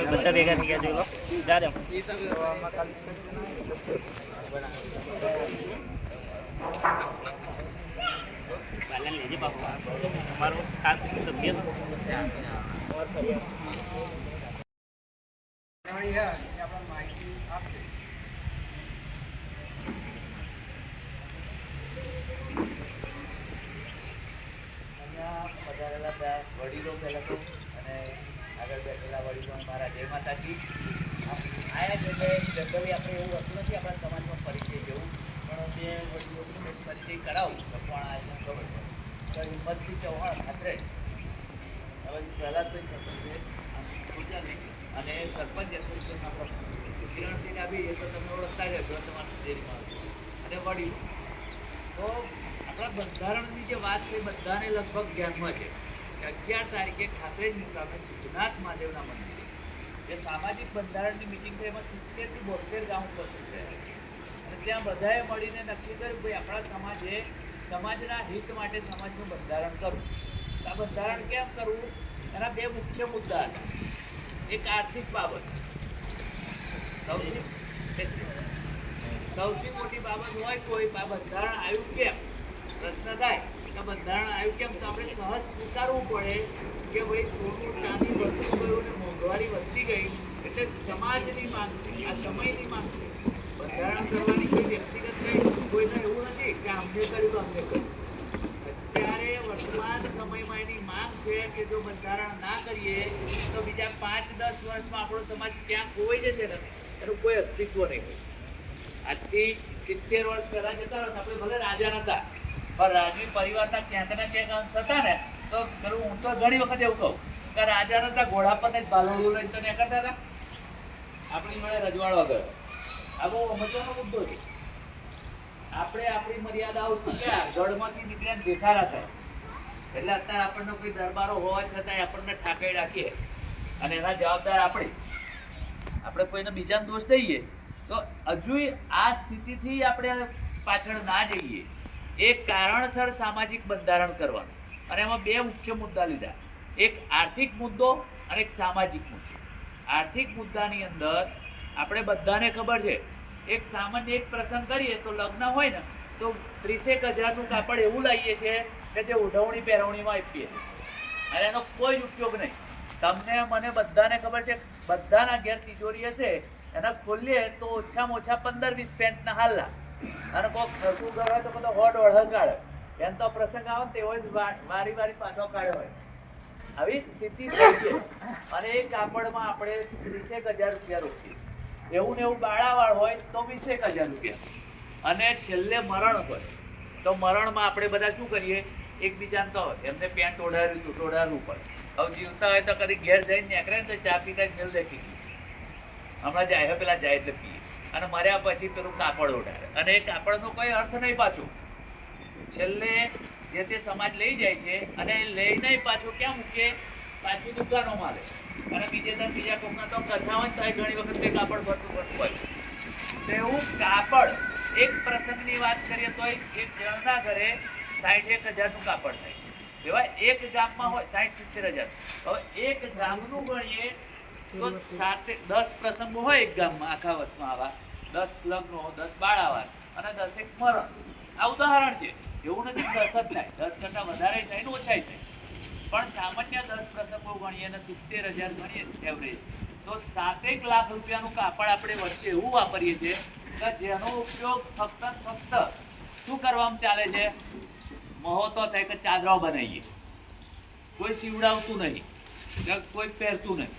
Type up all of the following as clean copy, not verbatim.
બધા ભેગા થઈ ગયા જોઈ લો જા દે બાલા લેજે બાપુ તમારું ખાસ સભ્ય વડીલો પહેલા તો અને આગળ બેઠેલા વડીલો મારા જય માતાજી આયા છે એટલે જનરલી આપણે એવું હોતું નથી આપણા સમાજમાં પરિચય જેવું પણ બે વડીલોને પરિચય કરાવું તો પણ આજે ખબર પડે તો હિંમતસિંહ ચૌહાણ ખાતરે હવે પહેલાં તો સરપંચ અને સરપંચ એસોસિએશનના પ્રમુખ કિરણસિંહ ડાભી એ તો તમે ઓળખતા જ હશો તમારા ડેરીમાં અને વડીલો તો આપણા બંધારણની જે વાત છે બધાને લગભગ ધ્યાનમાં છે 11 તારીખે ખાતરેજ મુકામે સિદ્ધનાથ મહાદેવના મંદિરે જે સામાજિક બંધારણની મિટિંગ થઈ એમાં 70 થી 72 ગામ ઉપસ્થિત થયા અને ત્યાં બધાએ મળીને નક્કી કર્યું ભાઈ આપણા સમાજે સમાજના હિત માટે સમાજનું બંધારણ કરવું આ બંધારણ કેમ કરવું એના બે મુખ્ય મુદ્દા હતા એક આર્થિક બાબત સૌથી મોટી બાબત હોય કોઈ બંધારણ આવ્યું કેમ પ્રશ્ન થાય કે બંધારણ આવ્યું કેમ તો આપણે સહજ સ્વીકારવું પડે કે ભાઈ સોનું ચાંદી વધતું ગયું ને મોંઘવારી વધતી ગઈ એટલે સમાજની માંગ છે આ સમયની માંગ છે બંધારણ કરવાની કોઈ વ્યક્તિગત કંઈ કોઈને એવું નથી કે અમને કર્યું તો અમને કર્યું અત્યારે વર્તમાન સમયમાં એની માંગ છે કે જો બંધારણ ના કરીએ તો બીજા 5-10 વર્ષમાં આપણો સમાજ ક્યાં ખોવાઈ જશે ને એનું કોઈ અસ્તિત્વ નહીં હોય આજથી 70 વર્ષ પહેલાં જતા રહો આપણે ભલે રાજા નતા પણ રાજવી પરિવારના ક્યાંક ને ક્યાંક અંશ હતા ને તો પેલું હું તો ઘણી વખત એવું કહું કે રાજા નતા ઘોડા પર જ બાલોડું લઈને તો ત્યાં કરતા હતા આપણી મળે રજવાડો ગયો આ બહુ મહત્વનો મુદ્દો છે આપણે આપણી મર્યાદાઓ ચૂક્યા ગઢમાંથી નીકળ્યા દેખાડા થાય એટલે અત્યારે આપણને કોઈ દરબારો હોવા છતાંય આપણને ઠાકઈ રાખીએ અને એના જવાબદાર આપણે કોઈને બીજાને દોષ દઈએ તો હજુ આ સ્થિતિથી આપણે પાછળ ના જઈએ એક કારણસર સામાજિક બંધારણ કરવાનું અને એમાં બે મુખ્ય મુદ્દા લીધા એક આર્થિક મુદ્દો અને એક સામાજિક મુદ્દો આર્થિક મુદ્દાની અંદર આપણે બધાને ખબર છે એક સામાન્ય એક પ્રસંગ કરીએ તો લગ્ન હોય ને તો 30,000નું કાપડ એવું લાવીએ છીએ કે જે ઉઢવણી પહેરવણીમાં આપીએ અને એનો કોઈ જ ઉપયોગ નહીં તમને મને બધાને ખબર છે બધાના ઘેર તિજોરી હશે એના ખોલીએ તો ઓછામાં ઓછા 15-20 પેન્ટના હાલના અને કોઈક ખરખું કરવા તો બધો હોડ વળહ કાઢે એમ તો પ્રસંગ આવે ને તેવો જ વારી પાછો કાઢ્યો હોય આવી સ્થિતિ થઈ છે અને એ કાપડમાં આપણે 30,000 રૂપિયા રોકીએ એવું ને એવું બાળાવાળ હોય તો 20,000 રૂપિયા અને છેલ્લે મરણ હોય તો મરણમાં આપણે બધા શું કરીએ એકબીજાને તો એમને પેન્ટ ઓઢાડવું પડે હવે જીવતા હોય તો કદી ઘેર જઈને નીકળે ને તો ચા પીતા જ મેલ દેખી હમણાં જાય પેલા જાય એટલે પીએ અને મર્યા પછી પેલું કાપડ ઓઢાડે અને એ કાપડનો કોઈ અર્થ નહીં પાછું છેલ્લે જે તે સમાજ લઈ જાય છે અને લઈને પાછું ક્યાં મૂકે પાછી દુકાનોમાં લે અને બીજા કોકના તો કથામાં થાય ઘણી વખત તે કાપડ ભરતું હોય તો એવું કાપડ એક પ્રસંગની વાત કરીએ તો એક જણના ઘરે 61,000નું કાપડ થાય એવા એક ગામમાં હોય 60-70,000 હવે એક ગામનું ગણીએ તો 10 પ્રસંગો હોય એક ગામમાં આખા વર્ષમાં આવા 10 લગ્નો 10 બાળાવાર અને 10 એક મરણ આ ઉદાહરણ છે એવું નથી 10 જ થાય 10 કરતાં વધારે થાય ને ઓછાય થાય પણ સામાન્ય 10 પ્રસંગો ગણીએ અને 70,000 ગણીએ એવરેજ તો 7 લાખ રૂપિયાનું કાપડ આપણે વર્ષે એવું વાપરીએ છીએ કે જેનો ઉપયોગ ફક્ત શું કરવામાં ચાલે છે મહોતો થાય કે ચાદરા બનાવીએ કોઈ સીવડાવતું નહીં કે કોઈ પહેરતું નહીં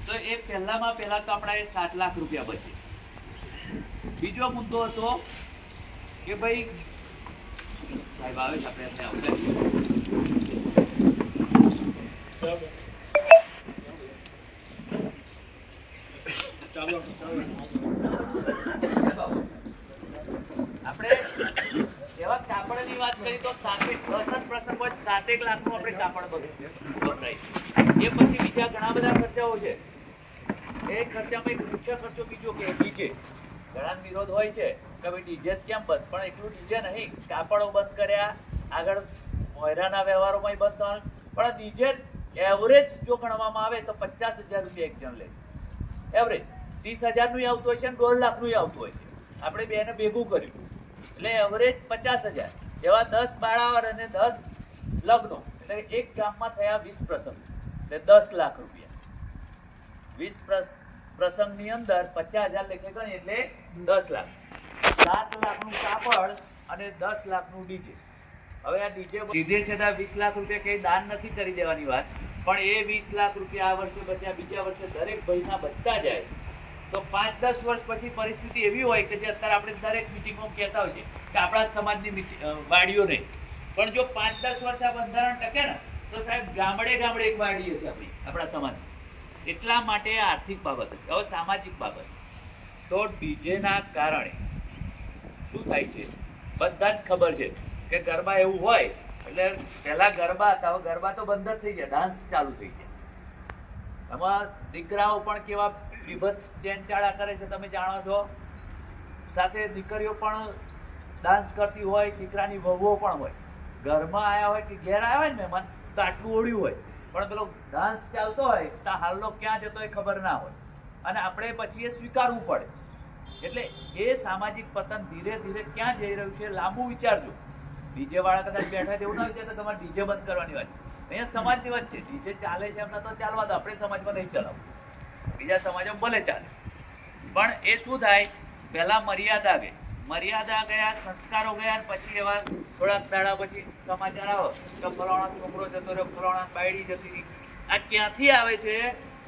તો એ પહેલા તો આપણા 7 લાખ રૂપિયા બચે બીજો મુદ્દો હતો કે ભાઈ સાહેબ આવે છે આપણે આવતા આપણે એવા કાપડની વાત કરી તો 10 પ્રસંગ હોય 7 લાખનું આપણે કાપડ વપરાય એ પછી બીજા ઘણા બધા ખર્ચાઓ છે એ ખર્ચામાં એક મુખ્ય ખર્ચો બીજો કે ડીજે ઘણા વિરોધ હોય છે કે ભાઈ ડીજે કેમ બંધ પણ એટલું ડીજે નહીં કાપડો બંધ કર્યા આગળ મોયરાના વ્યવહારોમાં બંધ થવાનું પણ ડીજે એવરેજ જો ગણવામાં આવે તો 50,000 રૂપિયા એક જણ લે એવરેજ 30,000નું આવતું હોય છે અને 1.5 લાખનું આવતું હોય છે. આપણે બેને ભેગું કર્યું એટલે એવરેજ 50,000. એવા 10 બાળાવર અને 10 લગ્નો એટલે એક ગામમાં થયા 20 પ્રસંગ એટલે 10 લાખ રૂપિયા. 20 પ્રસંગની અંદર 50,000 લેખે ગણી એટલે 10 લાખ. 7 લાખનું કાપડ અને 10 લાખનું ડીજે. હવે આ ડીજે સીધે સીધા 20 લાખ રૂપિયા કઈ દાન નથી કરી દેવાની વાત, પણ એ 20 લાખ રૂપિયા આ વર્ષે બચ્યા, બીજા વર્ષે દરેક ભાઈના બચતા જાય તો 5-10 વર્ષ પછી પરિસ્થિતિ એવી હોય કે જે અત્યારે આપણે દરેક મિટિંગમાં કહેતા હોય છે કે આપણા સમાજની વાડીઓ નહીં, પણ જો 5-10 વર્ષ આ બંધારણ ટકે ને તો સાહેબ ગામડે ગામડે એક વાડી હશે આપણા સમાજની. એટલા માટે આર્થિક બાબત હતી. હવે સામાજિક બાબત તો ડીજેના કારણે શું થાય છે બધા જ ખબર છે કે ગરબા એવું હોય એટલે પહેલા ગરબા હતા, હવે ગરબા તો બંધ જ થઈ ગયા, ડાન્સ ચાલુ થઈ ગયા. એમાં દીકરાઓ પણ કેવા વિભત્સ ચેનચાળા કરે છે તમે જાણો છો, સાથે દીકરીઓ પણ ડાન્સ કરતી હોય, દીકરાની વહુઓ પણ હોય. ઘરમાં આવ્યા હોય કે ઘેર આવ્યા હોય ને મહેમાન તો આટલું ઓળ્યું હોય, પણ પેલો ડાન્સ ચાલતો હોય તો હાલનો ક્યાં જતો એ ખબર ના હોય અને આપણે પછી એ સ્વીકારવું પડે. એટલે એ સામાજિક પતન ધીરે ધીરે ક્યાં જઈ રહ્યું છે લાંબુ વિચારજો. ડીજે વાળા કદાચ બેઠા એવું ના વિચારતા તમારે ડીજે બંધ કરવાની વાત છે. અહીંયા સમાજની વાત છે, ડીજે ચાલે છે એમના તો ચાલવા દો, આપણે સમાજમાં નહીં ચલાવવું, બીજા સમાજમાં ભલે ચાલે. પણ એ શું થાય, પહેલા મર્યાદા ગઈ, મર્યાદા ગયા, સંસ્કારો ગયા, પછી એવા થોડાક દાડા પછી સમાચાર આવો કે ફલાણા છોકરો જતો રહ્યો, ફલાણા બાયડી જતી રહી. આ ક્યાંથી આવે છે?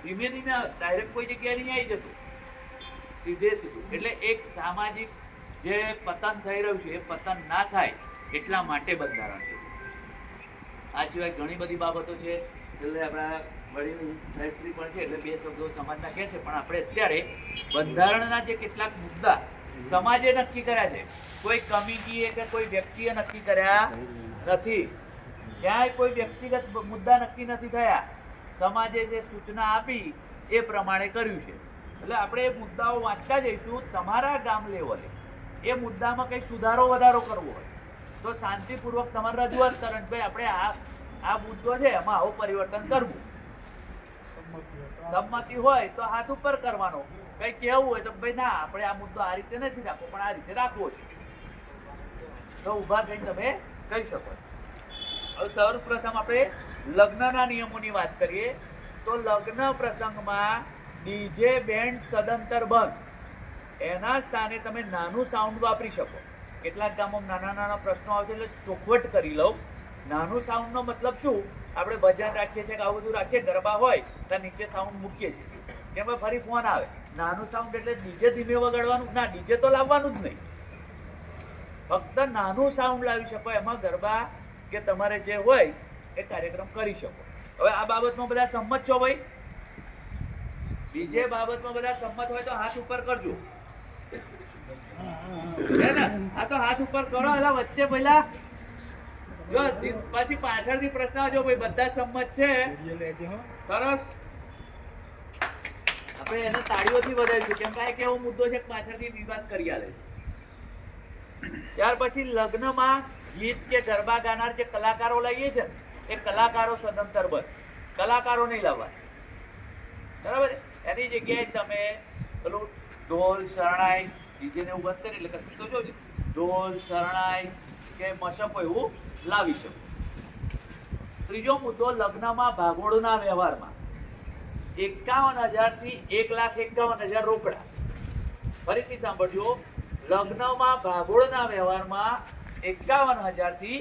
ધીમે ધીમે ડાયરેક્ટ કોઈ જગ્યાએ નહીં આવી જતું, સીધે સીધું. એટલે એક સામાજિક જે પતન થઈ રહ્યું છે એ પતન ના થાય એટલા માટે બંધારણ છે. આ સિવાય ઘણી બધી બાબતો છે. છેલ્લે આપણા વડીલ સાહેબશ્રી પણ છે એટલે 2 શબ્દો સમાજના કહે છે, પણ આપણે અત્યારે બંધારણના જે કેટલાક મુદ્દા સમાજે નક્કી કર્યા છે, કોઈ કમિટીએ કે કોઈ વ્યક્તિએ નક્કી કર્યા નથી. ક્યાંય કોઈ વ્યક્તિગત મુદ્દા નક્કી નથી થયા, સમાજે જે સૂચના આપી એ પ્રમાણે કર્યું છે. એટલે આપણે એ મુદ્દાઓ વાંચતા જઈશું. તમારા ગામ લેવલે એ મુદ્દામાં કંઈ સુધારો વધારો કરવો હોય તો શાંતિપૂર્વક તમારે રજૂઆત કરો, ભાઈ આપણે આ મુદ્દો છે એમાં આવું પરિવર્તન કરવું. સંમતિ હોય તો હાથ ઉપર કરવાનો, કઈ કહેવું હોય તો ભાઈ ના આપણે આ મુદ્દો આ રીતે નથી રાખવો પણ આ રીતે રાખવો છે તો ઊભા થઈને તમે કહી શકો. હવે સૌપ્રથમ આપણે લગ્નના નિયમોની વાત કરીએ તો લગ્ન પ્રસંગમાં ડીજે બેન્ડ સદંતર બંધ. એના સ્થાને તમે નાનું સાઉન્ડ વાપરી શકો. કેટલાક ગામોમાં નાના પ્રશ્નો આવશે એટલે ચોખવટ કરી લઉં. નાનું સાઉન્ડનો મતલબ શું? આપણે ભજન રાખીએ છીએ કે આવું બધું રાખીએ, ગરબા હોય તો નીચે સાઉન્ડ મૂકીએ છીએ કેમ ફરી ફોન આવે. નાનું સાઉન્ડ એટલે ડીજે ધીમે વગાડવાનું ના, ડીજે તો લાવવાનું જ નહીં, ફક્ત નાનું સાઉન્ડ લાવી શકો. એમાં ગરબા કે તમારે જે હોય એ કાર્યક્રમ કરી શકો. હવે આ બાબતમાં બધા સંમત છો ભાઈ? ડીજે બાબતમાં બધા સંમત હોય તો હાથ ઉપર કરજો. આ તો હાથ ઉપર કરો. એલા વચ્ચે પહેલા જો પછી પાછળથી પ્રશ્ન આવજો ભાઈ બધા સંમત છે, સરસ. આપણે એને તાળીઓથી વધારીશું કેમ કે એક એવો મુદ્દો છે કે પાછળથી વિવાદ કરી આલે છે. ત્યાર પછી લગ્નમાં ગીત કે ગરબા ગાનાર જે કલાકારો લઈએ છે એ કલાકારો સદંતર બંધ. કલાકારો નહીં લાવવા, બરાબર? એની જગ્યાએ તમે પેલું ઢોલ શરણાઈ ડીજે ને એવું બંધ કરી એટલે કશું તો જોજો, ઢોલ શરણાઈ કે મશકો એવું લાવી શકો. ત્રીજો મુદ્દો લગ્નમાં ભાગોળના વ્યવહારમાં 51,000 થી 1,51,000 રોકડા. ફરીથી સાંભળજો, લગ્નમાં ભાગોળના વ્યવહારમાં 51,000 થી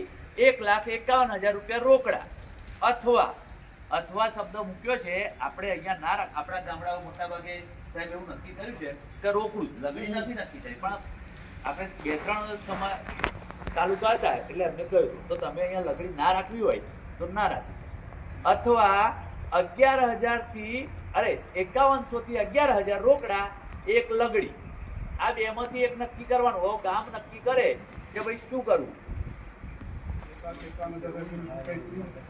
1,51,000 રૂપિયા રોકડા અથવા અથવા શબ્દ મૂક્યો છે આપણે અહીંયા ના રાખ. આપણા ગામડાઓ મોટા ભાગે સાહેબ એવું નક્કી કર્યું છે કે રોકડું લગડી નથી નક્કી થઈ, પણ આપણે 2-3 તાલુકા હતા એટલે એમને કહ્યું તો તમે અહીંયા લગડી ના રાખવી હોય તો ના રાખવી. અથવા 11,000 થી 5100 થી 11,000 રોકડા, 1 લગડી. આ બેમાંથી એક નક્કી કરવાનું. હવે ગામ નક્કી કરે કે ભાઈ શું કરવું.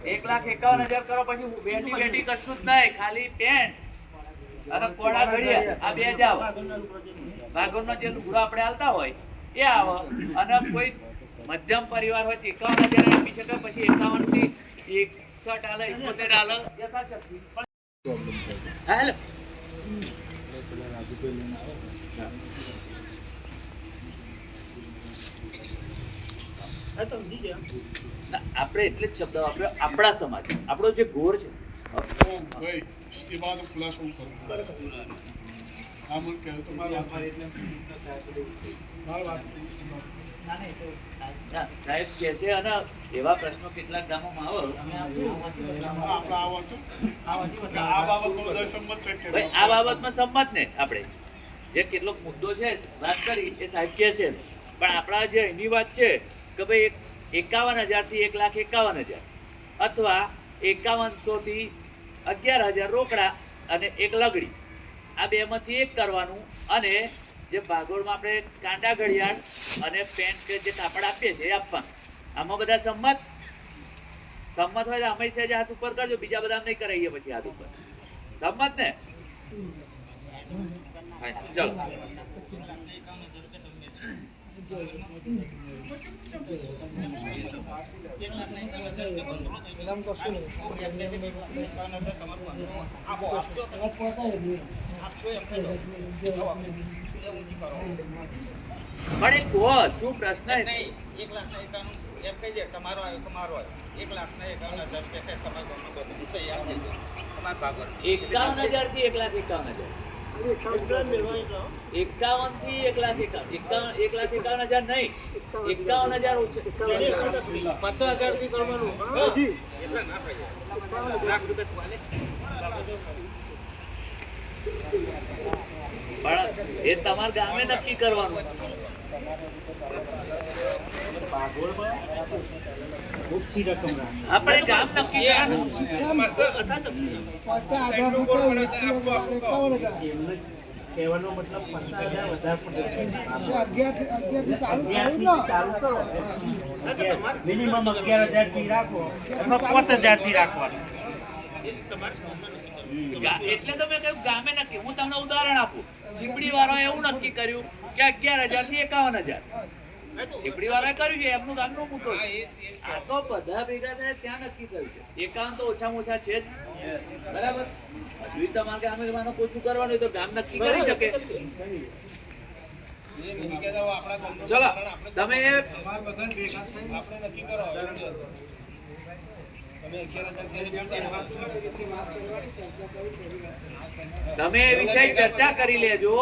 1,51,000 કરો પછી બેટી બેટી કશું જ નહીં, ખાલી પેન્ટ અને કોડા ઘડિયા આ 2 જ આવે. ભાગોળનો જે લુગડો આપણે હાલતા હોય એ આવે. અને કોઈ મધ્યમ પરિવાર હોય તો 51,000 આપી શકે, પછી 51 થી 61 આલે, 71 આલે યથાશક્તિ. આપણે એટલે જ શબ્દ વાપર્યો આપણા સમાજ, આપણો જે ગોળ છે. સાહેબ કે છે અને એવા પ્રશ્નો કેટલાક ગામોમાં આ બાબતમાં સંમત ને આપણે જે કેટલોક મુદ્દો છે વાત કરી એ સાહેબ કે છે, પણ આપણા જે એની વાત છે કે ભાઈ 51,000 થી 1,51,000 અથવા 5100 થી 11,000 રોકડા અને એક લગડી, આ બે માંથી એક કરવાનું. અને જે ભાગોળમાં આપણે કાંડા ઘડિયાળ અને પેન્ટ કે જે કાપડ આપીએ છીએ એ આપવાનું. આમાં બધા સંમત હોય તો અમે સહેજ હાથ ઉપર કરજો, બીજા બધા નહીં કરાવીએ પછી હાથ ઉપર. સંમત ને? ચાલો પણ એક શું પ્રશ્ન 1,51,000 એમ કહી દે તમારો આવ્યો કે મારો આવ્યો. 1,51,000 તમારા ગામમાં તો સહી આપે છે તમારા ભાગો 51,000 થી 1,51,000 51 થી 1,51,000 નહીં, 51,000 ઓછા 50,000 થી કરવાનું. એટલે ના થાય લાખ રૂપિયા પણ એ તમારા ગામે નક્કી કરવાનું. આપણે ગામ નક્કી કહેવાનો મતલબ 50,000 વધારે મિનિમમ 11,000 થી રાખો, 5,000 થી રાખવાનું. એટલે તો મેં કહ્યું ગામે નક્કી. હું તમને ઉદાહરણ આપું, ચીપડી વાળા એવું નક્કી કર્યું કે 11,000 થી 51,000. ચીપડી વાળા કર્યું છે એમનું ગામનો મુદ્દો. આ તો બધા ભેગા થાય ત્યાં નક્કી થયું છે. 51 તો ઓછામાં ઓછા છે જ, બરાબર. હજુ તમારે ગામે માનો ઓછું કરવાનું હોય તો ગામ નક્કી કરી શકે. ચલો તમે નક્કી કરો. તમે એ વિષય ચર્ચા કરી લેજો.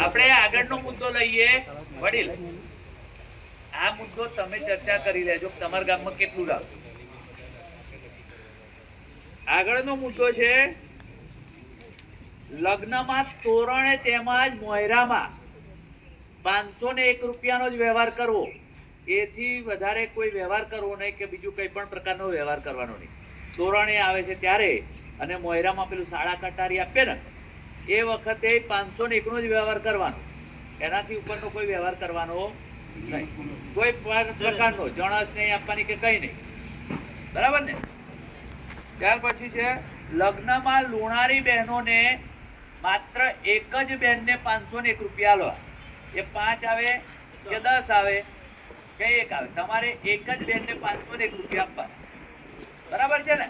આપણે આગળનો મુદ્દો લઈએ. વડીલ, આ મુદ્દો તમે ચર્ચા કરી લેજો તમારા ગામમાં કેટલું લાગે. આગળનો મુદ્દો છે લગ્નમાં તોરણે તેમજ મોયરામાં 501 રૂપિયાનો જ વ્યવહાર કરવો. એથી વધારે કોઈ વ્યવહાર કરવો નહીં કે બીજું કંઈ પણ પ્રકારનો વ્યવહાર કરવાનો નહીં. તોરણે આવે છે ત્યારે અને મોયરામાં પેલું સાડા કટારી આપે ને એ વખતે 501 નો જ વ્યવહાર કરવાનો. એનાથી ઉપરનો કોઈ વ્યવહાર કરવાનો નહીં. કોઈ પ્રકારનો જણસ નહીં આપવાની કે કંઈ નહીં, બરાબર ને? ત્યાર પછી છે લગ્નમાં લુણારી બહેનોને માત્ર એક જ બેનને 501 રૂપિયા આલવા. એ 5 આવે કે 10 આવે કે 1 આવે, તમારે એક જ બેનને 501 રૂપિયા આપવા, બરાબર છે ને?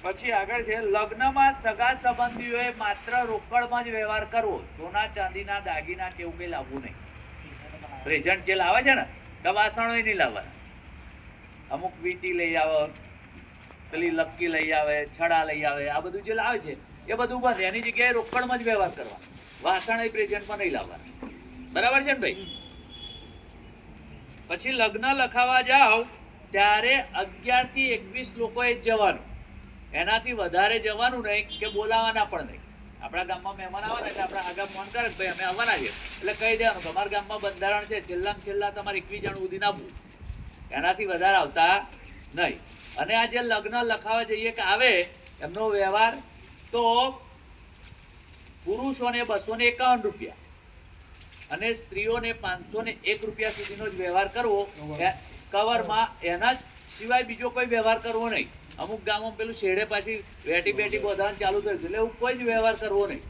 પછી આગળ છે લગ્નમાં સગા સંબંધીઓએ માત્ર રોકડમાં જ વ્યવહાર કરવો. સોના ચાંદીના દાગીના કે એવું કઈ લાવવું નહીં. પ્રેઝન્ટ જે લાવે છે ને તો વાસણો નહીં લાવવાના. અમુક વીટી લઈ આવે, પેલી લક્કી લઈ આવે, છડા લઈ આવે, આ બધું જે લાવે છે એ બધું બંધ. એની જગ્યાએ રોકડમાં જ વ્યવહાર કરવા. વાસણ એ પ્રેઝન્ટમાં નહીં લાવવાના, બરાબર છે ને ભાઈ? પછી લગ્ન લખાવા જાઓ ત્યારે 11 થી 21 લોકોએ જ જવાનું. એનાથી વધારે જવાનું નહીં કે બોલાવાના પણ નહીં. આપણા ગામમાં મહેમાન આવવાના એટલે આપણે આગળ ફોન કરે ભાઈ અમે આવવાના છે એટલે કહી દેવાનું કે અમારા ગામમાં બંધારણ છે છેલ્લામાં છેલ્લા તમારે 21 જણ સુધી આપવું, એનાથી વધારે આવતા નહીં. અને આ જે લગ્ન લખાવા જઈએ કે આવે એમનો વ્યવહાર તો પુરુષોને 251 રૂપિયા અને સ્ત્રીઓને 501 રૂપિયા સુધીનો જ વ્યવહાર કરવો કવરમાં. એના સિવાય બીજો કોઈ વ્યવહાર કરવો નહીં. અમુક ગામોમાં પેલું શેડે પાછી વેટી બેટી બોધાવાનું ચાલુ થયું એટલે એવું કોઈ જ વ્યવહાર કરવો નહીં.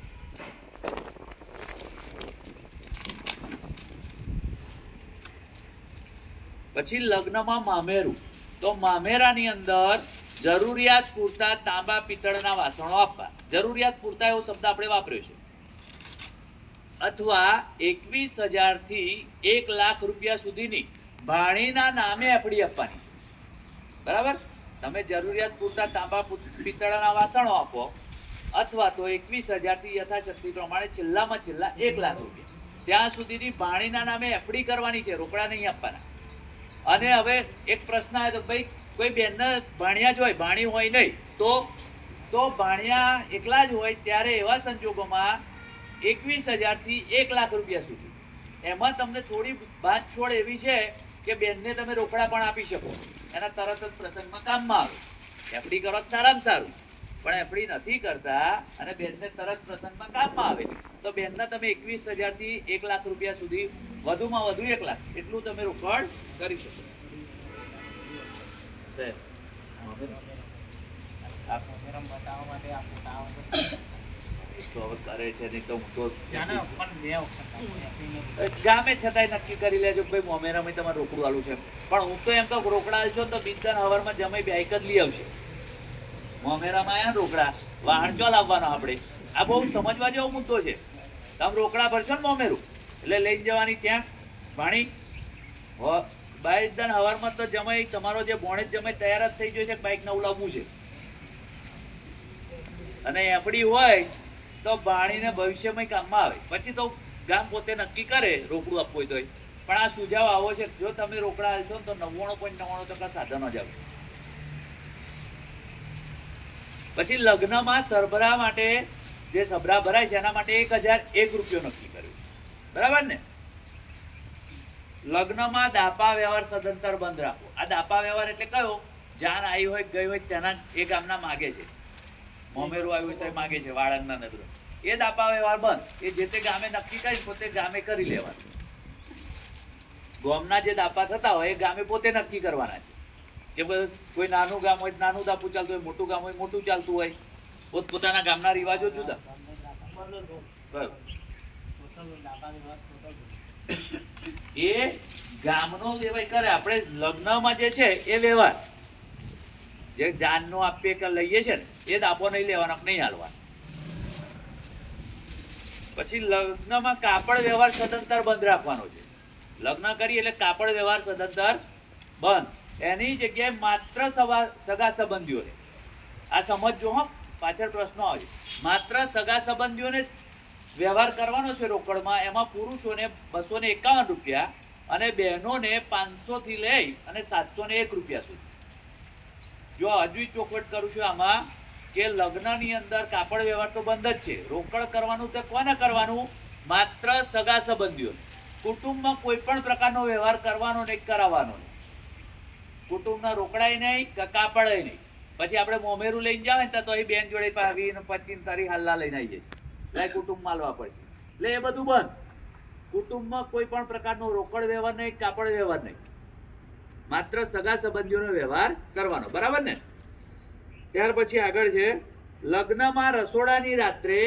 પછી લગ્નમાં મામેરું, તો મામેરાની અંદર જરૂરિયાત પૂરતા તાંબા પિત્તળના વાસણો આપવા. જરૂરિયાત પૂરતા એવો શબ્દ આપણે વાપર્યો છે. અથવા 21,000 થી 1,00,000 રૂપિયા સુધીની ભાણીના નામે એફડી આપવાની. બરાબર? તમે જરૂરિયાત પૂરતા તાંબા પિત્તળના વાસણો આપો, અથવા તો 21,000 થી યથાશક્તિ પ્રમાણે છેલ્લામાં છેલ્લા 1,00,000 રૂપિયા ત્યાં સુધીની ભાણીના નામે એફડી કરવાની છે, રોકડા નહીં આપવાના. અને હવે એક પ્રશ્ન આવે તો ભાઈ કોઈ બેનને ભાણિયા જ હોય, ભાણી હોય નહીં, તો ભાણિયા એકલા જ હોય ત્યારે એવા સંજોગોમાં 21,000 થી 1,00,000 રૂપિયા સુધી એમાં તમને થોડી બાંધછોડ એવી છે કે બેનને તમે રોકડા પણ આપી શકો, એના તરત જ પ્રસંગમાં કામમાં આવે. એફડી કરો તો સારામાં સારું, પણ એફડી નથી કરતા અને બેનને તરત પ્રસંગમાં કામમાં આવે તો બેનને તમે 21,000 થી 1,00,000 રૂપિયા સુધી વધુમાં વધુ 1,00,000 એટલું તમે રોકડ કરી શકો. કરે છે નહીં તો હું તો ગામે છતાંય નક્કી કરી લેજો કે ભાઈ મોમેરામાં તમારે રોકડું આલું છે, પણ હું તો એમ તો રોકડા આલશો તો બિંદન હવારમાં જમાઈ બાઈક જ લઈ આવશે. મોમેરામાં આયા રોકડા વાહન ચો લાવવાનો આપણે, આ બહુ સમજવા જેવો મુદ્દો છે. તમે રોકડા ભરશો ને મોમેરું એટલે લઈ જવાની ત્યાં ભાણી બાઈક હવારમાં તો જમાઈ તમારો જે ભોણેજ જમાઈ તૈયાર જ થઈ ગયો છે બાઈક નવું લાવવું છે. અને એફડી હોય તો ભાણીને ભવિષ્યમાં કામમાં આવે. પછી તો ગામ પોતે નક્કી કરે રોકડું આપવું હોય તોય, પણ આ સુઝાવ આવો છે જો તમે રોકડા હાલશો ને તો 99.99% સાધનો જ આવશે. પછી લગ્નમાં સરભરા માટે જે સબરા ભરાય છે એના માટે 1,001 રૂપિયો નક્કી કર્યો. બરાબર ને? લગ્નમાં દાપા વ્યવહાર સદંતર બંધ રાખો. આ દાપા વ્યવહાર એટલે કયો? જાન આવી હોય ગઈ હોય તેના એ ગામના માગે છે, મોમેરું આવ્યું હોય તો માગે છે વાળંદના નગર, એ દાપા વ્યવહાર બંધ. એ જે તે ગામે નક્કી કરી પોતે ગામે કરી લેવાનું. ગામના જે દાપા થતા હોય એ ગામે પોતે નક્કી કરવાના છે. કે કોઈ નાનું ગામ હોય નાનું દાપું ચાલતું હોય, મોટું ગામ હોય મોટું ચાલતું હોય, પોતપોતાના ગામના રિવાજો જુદા. એ ગામનો વ્યવહાર કરે. આપણે લગ્નમાં જે છે એ વ્યવહાર જે જાનનો આપીએ કે લઈએ છે ને એ દાપો નહીં લેવાનો, નહીં હાલવાનો. પછી લગ્નમાં કાપડ વ્યવહાર સદંતર બંધ રાખવાનો છે. લગ્ન કરી એટલે કાપડ વ્યવહાર સદંતર બંધ. એની જગ્યાએ માત્ર સગા સંબંધીઓને, આ સમજજો હો, પાછળ પ્રશ્નો આવે. માત્ર સગા સંબંધીઓને વ્યવહાર કરવાનો છે રોકડમાં. એમાં પુરુષોને 251 રૂપિયા અને બહેનોને 500 થી લઈ અને 701 રૂપિયા સુધી. જો હજુ ચોખવટ કરું છું આમાં કે લગ્નની અંદર કાપડ વ્યવહાર તો બંધ જ છે. રોકડ કરવાનું તો કોને કરવાનું? માત્ર સગા સંબંધીઓ. કુટુંબમાં કોઈ પણ પ્રકારનો વ્યવહાર કરવાનો નહીં, કરાવવાનો નહીં. કુટુંબના રોકડાય નહીં કે કાપડાય નહીં. પછી આપણે મોમેરું લઈને જાવ ને તો અહીં બેન જોડે 20-25 તારી હાલ્લા લઈને આવી જાય, કુટુંબ માલવા પડશે. એટલે એ બધું બંધ. કુટુંબમાં કોઈ પણ પ્રકારનો રોકડ વ્યવહાર નહીં, કાપડ વ્યવહાર નહીં. માત્ર સગા સંબંધીઓનો વ્યવહાર કરવાનો. બરાબર ને? ત્યાર પછી આગળ છે લગ્નમાં રસોડાની રાત્રે.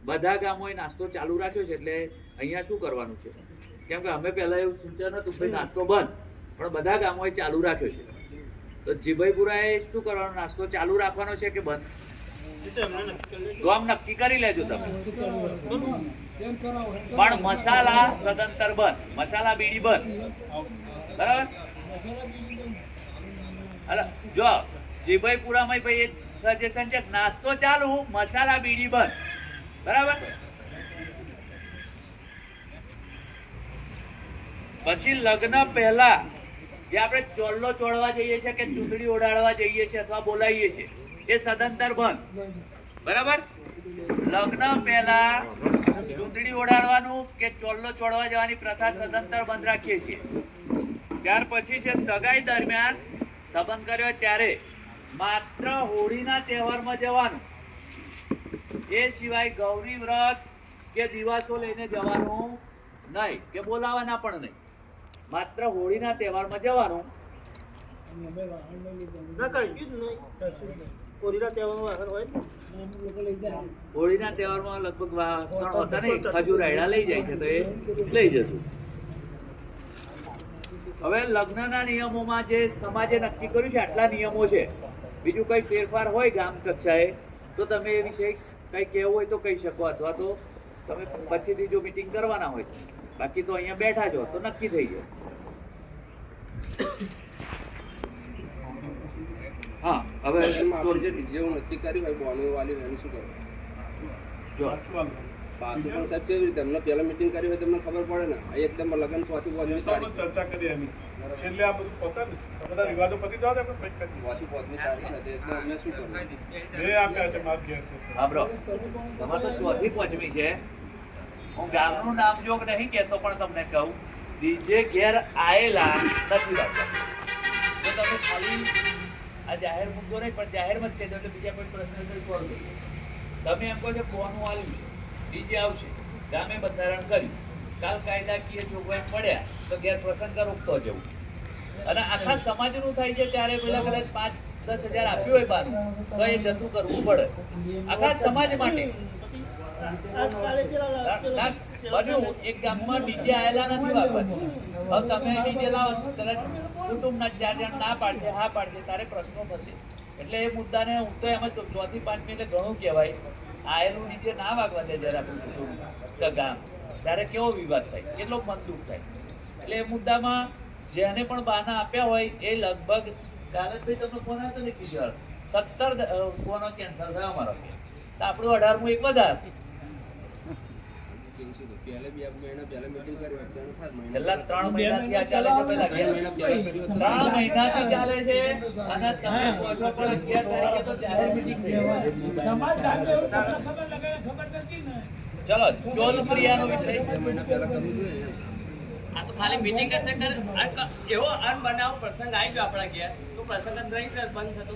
બધા ગામોએ નાસ્તો ચાલુ રાખ્યો છે એટલે અહીંયા શું કરવાનું છે? કેમ કે અમે પહેલા એવું સૂચન હતું ભાઈ નાસ્તો બંધ, પણ બધા ગામોએ ચાલુ રાખ્યો છે. તો જીભાઈપુરાએ શું કરવાનો? નાસ્તો ચાલુ રાખવાનો છે કે બંધ? ગામ નક્કી કરી લેજો તમે. પણ મસાલા સદંતર બંધ, મસાલા બીડી બંધ. બરાબર? જો જીભાઈપુરામાં ભાઈ એક સજેશન છે, નાસ્તો ચાલુ, મસાલા બીડી બંધ. બરાબર? પછી લગ્ન પહેલા જે આપણે ચોલ્લો ચોળવા જઈએ છીએ કે ચૂંટણી ઓડાડવા જઈએ છીએ અથવા બોલાવીએ છીએ એ સદંતર બંધ. બરાબર? લગ્ન પહેલા ચૂંટણી ઓડાડવાનું કે ચોલ્લો ચોળવા જવાની પ્રથા સદંતર બંધ રાખીએ છીએ. ત્યાર પછી છે સગાઈ દરમિયાન સંબંધ કર્યો ત્યારે માત્ર હોળીના તહેવારમાં જવાનું. એ સિવાય ગૌરી વ્રત કે દિવાસો લઈને જવાનું નહીં, કે બોલાવાના પણ નહીં. માત્ર હોળીના તહેવારમાં જવાનું. હોળીના તહેવારમાં લગભગ વાસણ હોતા નહીં, ખજૂર રાયડા લઈ જાય છે તો એ લઈ જશું. હવે લગ્નના નિયમોમાં જે સમાજે નક્કી કર્યું છે આટલા નિયમો છે, બીજું કઈ ફેરફાર હોય ગામ કક્ષાએ તો તમે એ વિશે કઈ કહેવું હોય તો કહી શકો, અથવા તો તમે પછીથી જો મીટિંગ કરવાના હોય, બાકી તો અહીંયા બેઠા છો તો નક્કી થઈ જાય. હા, હવે આપણે જે ડીજે નક્કી કર્યું હોય બોનો વાલી એનું શું કરવું? જો પાછું પણ સાહેબ કેવી રીતે એમને પહેલા મીટિંગ કરી હોય તમને ખબર પડે ને. આ એકદમ લગન ચોથી પાંચમી તારીખ ચર્ચા કરી એની છેલ્લે આ બધું પતે ને બધા વિવાદો પતી જાવ ને આપણે કંઈક કરીએ. ચોથી પાંચમી તારીખ હતી એટલે અમને શું કરવું? જે આપ્યા છે માર ઘેર છે. હા બ્રો, તમારે તો ચોથી પાંચમી છે. હું ગામનું નામ જોગ નહીં કહેતો, પણ તમને કહું ડીજે ઘેર આયેલા નથી રાખતા. તો તમે ખાલી આ જાહેર મુદ્દો નહીં પણ જાહેરમાં જ કહેજો એટલે બીજા કોઈ પ્રશ્ન નહીં સોલ્વ થઈ જાય. તમે એમ કહો છો બોનું આલ્યું છે, ડીજે આવશે, ગામે બંધારણ કર્યું, કાલ કાયદાકીય જોગવાઈ પડ્યા તો ઘેર પ્રસંગ રોકતો જવું, અને આખા સમાજનું થાય છે ત્યારે પેલા કદાચ 5-10 હજાર આપ્યું હોય બાનું તો એ જતું કરવું પડે આખા સમાજ માટે. બન્યું એક ગામમાં ડીજે આયેલા નથી વાપરવા. હવે તમે ડીજે લાવો, કદાચ કુટુંબના 4 જણ ના પાડશે, હા પાડશે, તારે પ્રશ્નો થશે. એટલે એ મુદ્દાને હું તો એમ જ કહું, ચોથી પાંચમી એટલે ઘણું કહેવાય. આયેલું ડીજે ના વાગવા દે જ્યારે આપણું કુટુંબ ગામ, ત્યારે કેવો વિવાદ થાય, કેટલો મન દુઃખ થાય. એટલે એ મુદ્દામાં જેને પણ બાના આપ્યા હોય એ લગભગ કાલે જ ભાઈ તમને ફોન આવ્યો હતો ને કીધું 17 ફોનો કેન્સલ થયો અમારો, તો આપણું 18મું એક વધારે. પહેલે 2 મહિના પહેલા મીટિંગ કરી હોય તેનું ખાસ મહિના છેલ્લા 3 મહિનાથી આ ચાલે છે. પેલા 3 મહિના પહેલા કર્યું હતું. 3 મહિનાથી ચાલે છે અને તમે પહોંચો પણ 11 તારીખે તો જાહેર મીટિંગ થઈ. ચલો ચોલપ્રિયાનો વિષય 2 મહિના પહેલા કરવું જોઈએ. આ તો ખાલી મીટિંગ કરતા કર એવો અનબનાવ પ્રસંગ આવી ગયો આપણા ઘેર તો પ્રસંગ જ નહીં બંધ થતો.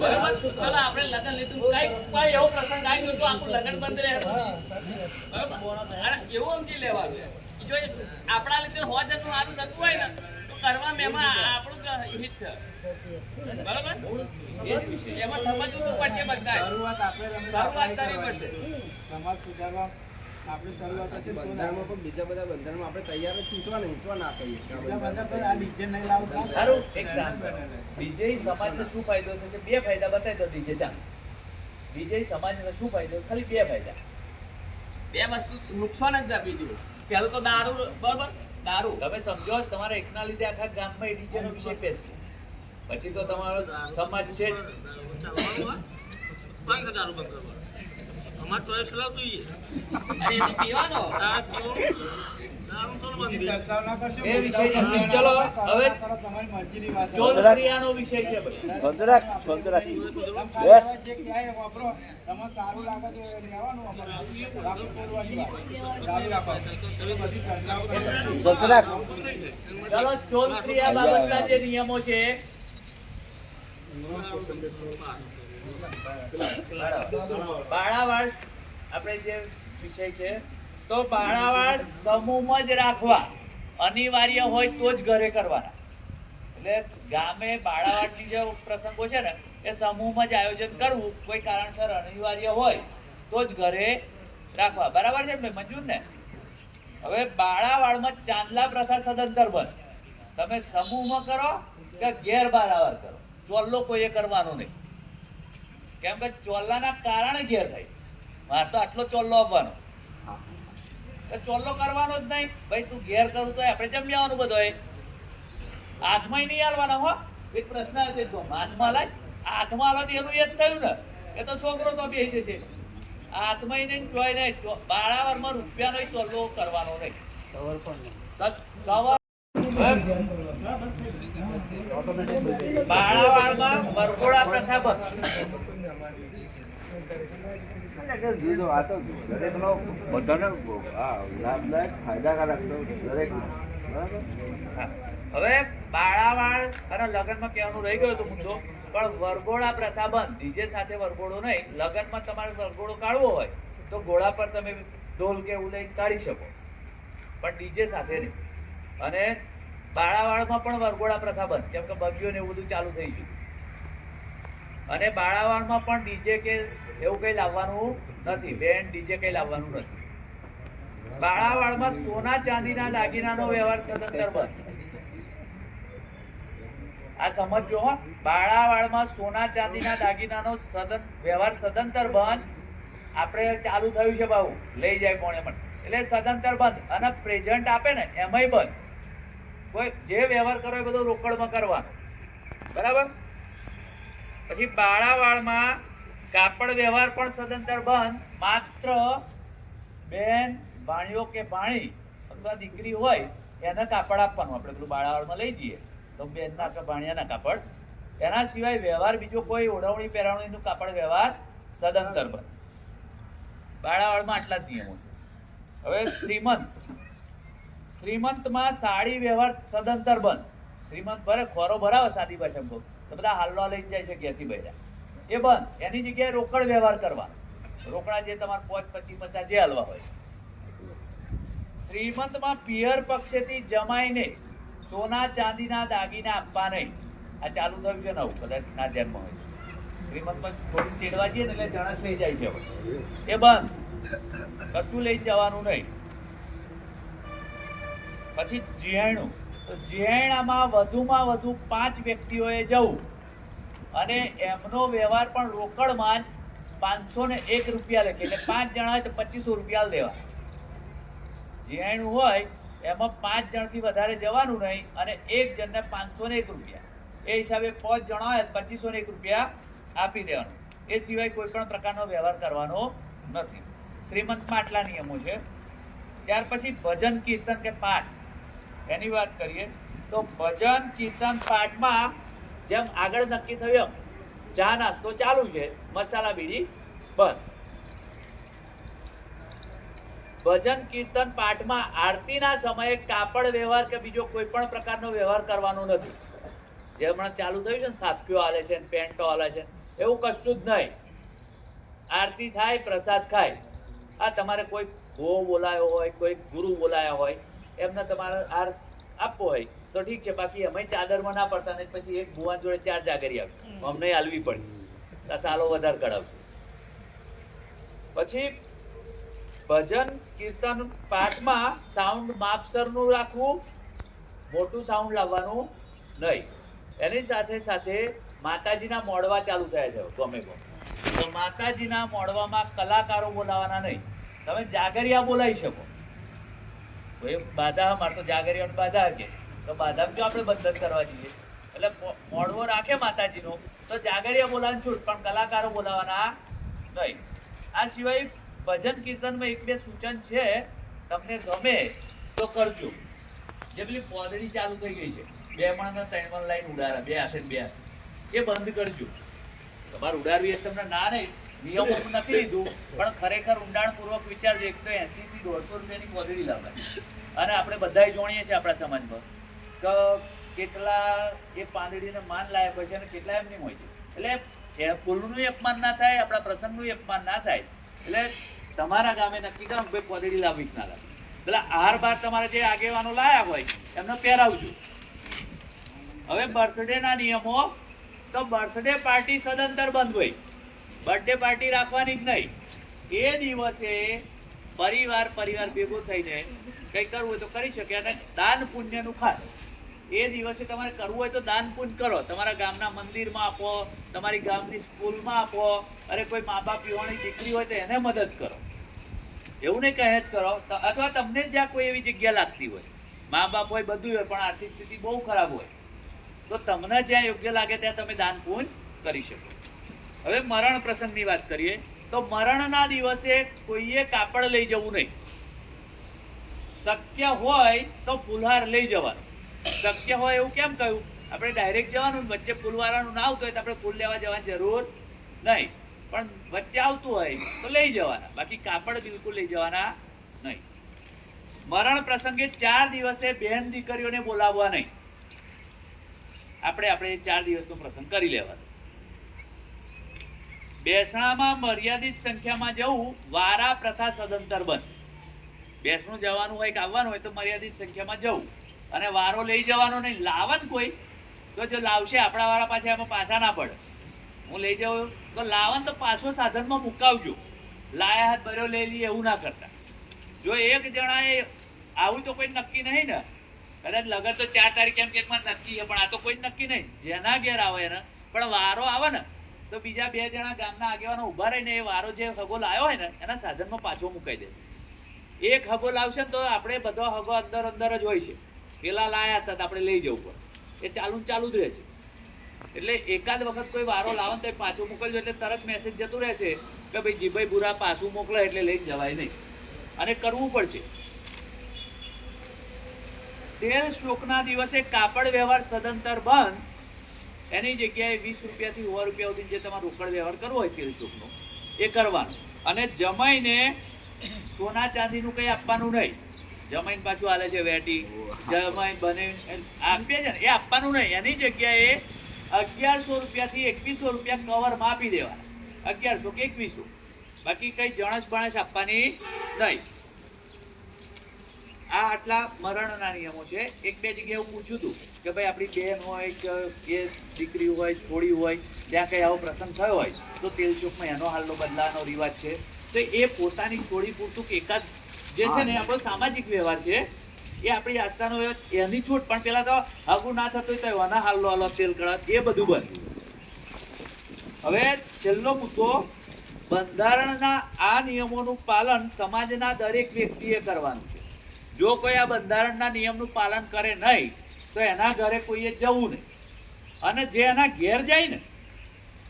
બરાબર, ચલો આપણે લગ્ન લીધું, કઈ એવો પ્રસંગ આવી ગયો તો આપણું લગ્ન બંધ રહે. બરાબર, અને એવું સમજી લેવાનું જો આપણા લીધે હોજનું સારું થતું હોય ને તો કરવામાં એમાં આપણું હિત છે. બરાબર, એમાં સમજવું તો પડશે બધા. શરૂઆત કરવી પડશે. સમાજ સુધારવા આપણી શરૂઆત હશે તો બંધારણમાં પણ બીજા બધા બંધારણમાં આપણે તૈયાર જ છીએ, ઈંચવા ના કહીએ કે આ બીજા બધા બંધારણ તો આ ડીજે નહીં લાવતા. સારું, એક કામ કરો. ડીજે સમાજને શું ફાયદો થશે? 2 ફાયદા બતાવી દો. ડીજે ચાલ, ડીજે સમાજને શું ફાયદો? ખાલી 2 ફાયદા. બે વસ્તુ નુકસાન જ ના બીજું. પેલું તો દારૂ, બરોબર, દારૂ તમે સમજો તમારે એકના લીધે આખા ગામમાં એ ડીજેનો વિષય પેસશે, પછી તો તમારો સમાજ છે જ. દારૂ બંધ કરવાનો. અમાર ચોઈસ લાવ જોઈએ. અરે એ તો પીવાનો. દારૂ તો બંધ. ચર્ચા ના કરશો. એ વિષય નથી. ચલો હવે તમારી મરજીની વાત છે. ચોલપ્રિયાનો વિષય છે ભાઈ. જે ક્યાંય વાપરો તમને સારું લાગે તો લેવાનું આપણે. બાકી છોડવાની વાત. ચાલુ રાખો. એ બધી ચર્ચાઓ ચલો ચોલપ્રિયા બાબતના જે નિયમો છે બાળાવાડ આપણે જે વિષય છે તો બાળાવાડ સમૂહમાં જ રાખવા, અનિવાર્ય હોય તો જ ઘરે કરવાના. એટલે ગામે બાળાવાડની જે પ્રસંગો છે ને એ સમૂહમાં જ આયોજન કરવું, કોઈ કારણસર અનિવાર્ય હોય તો જ ઘરે રાખવા. બરાબર છે ને મંજૂર ને? હવે બાળાવાડમાં ચાંદલા પ્રથા સદંતર બંધ. તમે સમૂહમાં કરો કે ઘેર બાળાવાડ કરો, ચોલ્લો કોઈએ કરવાનો નહીં. કેમ કે ચોલ્લાના કારણે ઘેર થાય. મારે તો આટલો ચોલ્લો આપવાનો, ચોલ્લો કરવાનો જ નહીં. ભાઈ તું ઘેર કરું તો આપણે જમી આવવાનું બધો એ હાથમાં નહીં હાલવાના. હો એક પ્રશ્ન હતો, હાથમાં લાય, હાથમાં હાલવાથી એનું એ જ થયું ને, એ તો છોકરો તો બેસી જશે. હાથમાં નહીં ચોય નહીં. બાળાવારમાં રૂપિયાનો ચોલ્લો કરવાનો નહીં. બાળાવાડમાં વરઘોડા પ્રથા બંધ. હવે બાળાવાડ અને લગ્નમાં કહેવાનું રહી ગયો હતો મુદ્દો, પણ વરઘોડા પ્રથા બંધ. ડીજે સાથે વરઘોડો નહીં. લગ્નમાં તમારે વરઘોડો કાઢવો હોય તો ઘોડા પર તમે ઢોલ કે એવું લઈને કાઢી શકો, પણ ડીજે સાથે નહીં. અને બાળાવાડમાં પણ વરઘોડા પ્રથા બંધ, કેમ કે બગીઓ ને એવું બધું ચાલુ થઈ ગયું. અને બાળાવાડમાં પણ ડીજે કે એવું કંઈ લાવવાનું નથી, બેન્ડ ડીજે કંઈ લાવવાનું નથી. બાળાવાડમાં સોના ચાંદીના દાગીનાનો વ્યવહાર સદંતર બંધ. આ સમજો હો, બાળાવાળમાં સોના ચાંદીના દાગીનાનો વ્યવહાર સદંતર બંધ આપણે ચાલુ થયું છે બાબુ, લઈ જાય કોણે પણ, એટલે સદંતર બંધ. અને પ્રેઝન્ટ આપે ને એમાંય બંધ. કોઈ જે વ્યવહાર કરો એ બધો રોકડમાં કરવાનો, બરાબર. પછી બાળાવાળમાં કાપડ વ્યવહાર પણ સદંતર બંધ. માત્ર બેન, ભાણિયો કે ભાણી અથવા દીકરી હોય એને કાપડ આપવાનું. આપણે પેલું બાળાવાળમાં લઈ જઈએ તો બેનના કે ભાણિયાના કાપડ, એના સિવાય વ્યવહાર બીજો કોઈ ઓઢવણી પહેરાવણીનું કાપડ વ્યવહાર સદંતર બંધ. બાળાવાળમાં આટલા જ નિયમો છે. હવે શ્રીમંતમાં સાડી વ્યવહાર સદંતર બંધ. શ્રીમંત ભરે ખોરો ભરાવે સાદી ભાષામાં કહું તો બધા હાલવા લઈને જાય છે ઘેરથી બૈરા, એ બંધ. એની જગ્યાએ રોકડ વ્યવહાર કરવા. રોકડા જે તમારે 5, 25, 50 જે હાલવા હોય. શ્રીમંતમાં પિયર પક્ષેથી જમાઈને સોના ચાંદીના દાગીના આપવા નહીં. આ ચાલુ થયું છે નવું, કદાચ ના ધ્યાનમાં હોય. શ્રીમંતમાં થોડું તેડવા જઈએ ને એટલે જણસ લઈ જાય છે, એ બંધ. કશું લઈ જવાનું નહીં. પછી જીયણું, તો જીયણામાં વધુમાં વધુ 5 વ્યક્તિઓએ જવું અને એમનો વ્યવહાર પણ રોકડમાં જ 501 રૂપિયા લખે, એટલે 5 જણા હોય તો 2500 રૂપિયા દેવા. જીયણું હોય એમાં 5 જણથી વધારે જવાનું નહીં અને એક જણને 501 રૂપિયા, એ હિસાબે 5 જણા હોય 2501 રૂપિયા આપી દેવાનું. એ સિવાય કોઈ પણ પ્રકારનો વ્યવહાર કરવાનો નથી. શ્રીમંતમાં આટલા નિયમો છે. ત્યાર પછી ભજન કીર્તન કે પાઠ, એની વાત કરીએ તો ભજન કીર્તન પાઠમાં જેમ આગળ નક્કી થયું એમ ચા નાસ્તો ચાલુ છે, મસાલા બીડી બંધ. ભજન કીર્તન પાઠમાં આરતીના સમયે કાપડ વ્યવહાર કે બીજો કોઈ પણ પ્રકારનો વ્યવહાર કરવાનો નથી. જે હમણાં ચાલુ થયું છે ને, સાફીઓ હાલે છે, પેન્ટો હાલે છે, એવું કશું જ નહીં. આરતી થાય, પ્રસાદ ખાય. આ તમારે કોઈ ગો બોલાયો હોય, કોઈ ગુરુ બોલાયા હોય, એમને તમારે આર આપવો હોય તો ઠીક છે. બાકી અમે ચાદરમાં ના પડતા નહીં, પછી એક ભુવાન જોડે 4 જાગરી આવે, અમને હાલવી પડશે, સાલો વધારે કરાવશે. પછી ભજન કીર્તન પાઠમાં સાઉન્ડ માપસરનું રાખવું, મોટું સાઉન્ડ લાવવાનું નહીં. એની સાથે સાથે માતાજીના મોડવા ચાલુ થયા છે ગમે ગમે, તો માતાજીના મોડવામાં કલાકારો બોલાવાના નહીં. તમે જાગરિયા બોલાવી શકો. તો એ બાધા, અમારે તો જાગરિયાને બાધા કે, તો બાધામાં જો આપણે બંધન કરવા જઈએ એટલે મોડવો રાખે માતાજીનો તો જાગરિયા બોલાવાની છૂટ, પણ કલાકારો બોલાવાના નહીં. આ સિવાય ભજન કીર્તનમાં 1-2 સૂચન છે, તમને ગમે તો કરજો. જે પેલી પોદડી ચાલુ થઈ ગઈ છે, 2 મણ 3 મણ લાઈન ઉડાડે, 2 હાથે 2 હાથ, એ બંધ કરજો. તમારે ઉડાડવી એ તમને ના નહીં, નિયમો નથી લીધું, પણ ખરેખર ઊંડાણપૂર્વક વિચારજો. 180 થી 150 રૂપિયાની પોદડી લાવવાની. અને આપણે બધાય જોણીએ છીએ આપણા સમાજમાં કે કેટલા એ પાંદડીને માન લાયક હોય છે અને કેટલા એમ નહીં હોય છે. એટલે ફૂલનું અપમાન ના થાય, આપણા પ્રસંગનું અપમાન ના થાય. એટલે તમારા ગામે નક્કી કરો ભાઈ પોદડી લાવવી જ ના લાવે. એટલે આહાર બાર તમારે જે આગેવાનો લાયા હોય એમને પહેરાવજો. હવે બર્થડે ના નિયમો, તો બર્થડે પાર્ટી સદંતર બંધ હોય. બર્થડે પાર્ટી રાખવાની જ નહીં. એ દિવસે પરિવાર ભેગો થઈને કંઈ કરવું હોય તો કરી શકે. અને દાન પુણ્યનું ખાસ એ દિવસે તમારે કરવું હોય તો દાન પુણ્ય કરો. તમારા ગામના મંદિરમાં આપો, તમારી ગામની સ્કૂલમાં આપો, અરે કોઈ મા બાપ યુવાની દીકરી હોય તો એને મદદ કરો. એવું નહીં કહે જ કરો. અથવા તમને જ્યાં કોઈ એવી જગ્યા લાગતી હોય, મા બાપ હોય, બધું હોય, પણ આર્થિક સ્થિતિ બહુ ખરાબ હોય, તો તમને જ્યાં યોગ્ય લાગે ત્યાં તમે દાન પુણ્ય કરી શકો. હવે મરણ પ્રસંગની વાત કરીએ તો મરણના દિવસે કોઈએ કાપડ લઈ જવું નહીં. શક્ય હોય તો ફૂલહાર લઈ જવાનું. શક્ય હોય એવું કેમ કહ્યું? આપણે ડાયરેક્ટ જવાનું, વચ્ચે ફૂલવાળાનું ના આવતું હોય તો આપણે ફૂલ લેવા જવાની જરૂર નહીં, પણ વચ્ચે આવતું હોય તો લઈ જવાના. બાકી કાપડ બિલકુલ લઈ જવાના નહીં. મરણ પ્રસંગે 4 દિવસે બહેન દીકરીઓને બોલાવવા નહીં. આપણે 4 દિવસનો પ્રસંગ કરી લેવાનો. બેસણામાં મર્યાદિત સંખ્યામાં જવું, વારા પ્રથા સદંતર બંધ. બેસણું જવાનું હોય કે આવવાનું હોય તો મર્યાદિત સંખ્યામાં જવું અને વારો લઈ જવાનો નહીં. લાવન કોઈ તો જો લાવશે આપણા વાળા પાછા એમાં પાછા ના પડે. હું લઈ જાઉં તો લાવન તો પાછો સાધનમાં મુકાવજો. લાયા હાથ ભર્યો લઈ લઈએ એવું ના કરતા. જો એક જણાએ આવું તો કોઈ નક્કી નહીં ને, કદાચ લગન તો 4 તારીખ એમ કેકમાં નક્કી છે, પણ આ તો કોઈ નક્કી નહીં. જેના ઘેર આવે એને પણ વારો આવે ને તો બીજા 2 જણા ગામના આગેવાનો ઊભા રહીને એ વારો જે હગો લાવ્યો હોય ને એના સાધનમાં પાછો મુકાઈ દે. એક હગો લાવશે ને તો આપણે બધો હગો અંદર જ હોય છે. પેલા લાયા હતા તો આપણે લઈ જવું પડે, એ ચાલુ જ રહેશે. એટલે એકાદ વખત કોઈ વારો લાવો ને તો એ પાછો મોકલજો એટલે તરત મેસેજ જતું રહેશે કે ભાઈ જીભાઈ બુરા પાછું મોકલે એટલે લઈને જવાય નહીં, અને કરવું પડશે. તેલ શોકના દિવસે કાપડ વ્યવહાર સદંતર બંધ. એની જગ્યાએ 20 રૂપિયાથી 100 રૂપિયા સુધી જે તમારે રોકડ વ્યવહાર કરવો હોય તેલ શોકનો એ કરવાનો. અને જમાઈને સોના ચાંદીનું કંઈ આપવાનું નહીં. જમાઈને પાછું હાલે છે વેટી, જમાઈને બને આપીએ છે ને એ આપવાનું નહીં. એની જગ્યાએ 1100 રૂપિયાથી 2100 રૂપિયા કવરમાં આપી દેવા. 1100 કે 2100, બાકી કઈ જણસ બણસ આપવાની નહીં. આ આટલા મરણના નિયમો છે. 1-2 જગ્યાએ એવું પૂછ્યું હતું કે ભાઈ આપણી બેન હોય કે દીકરી હોય, છોડી હોય, ત્યાં કંઈ આવો પ્રસંગ થયો હોય તો તેલ ચોકમાં એનો હાલનો બદલાવાનો રિવાજ છે. તો એ પોતાની છોડી પૂરતું કે એકાદ જે છે ને આપણો સામાજિક વ્યવહાર છે એ આપણી આસ્થાનો વ્યવહાર, એની છૂટ. પણ પેલા તો આગું ના થતું હોય તો એના હાલનો હાલો તેલ કળા એ બધું બંધ. હવે છેલ્લો મુદ્દો, બંધારણના આ નિયમોનું પાલન સમાજના દરેક વ્યક્તિએ કરવાનું છે. જો કોઈ આ બંધારણના નિયમનું પાલન કરે નહીં તો એના ઘરે કોઈએ જવું નહીં, અને જે એના ઘેર જાય ને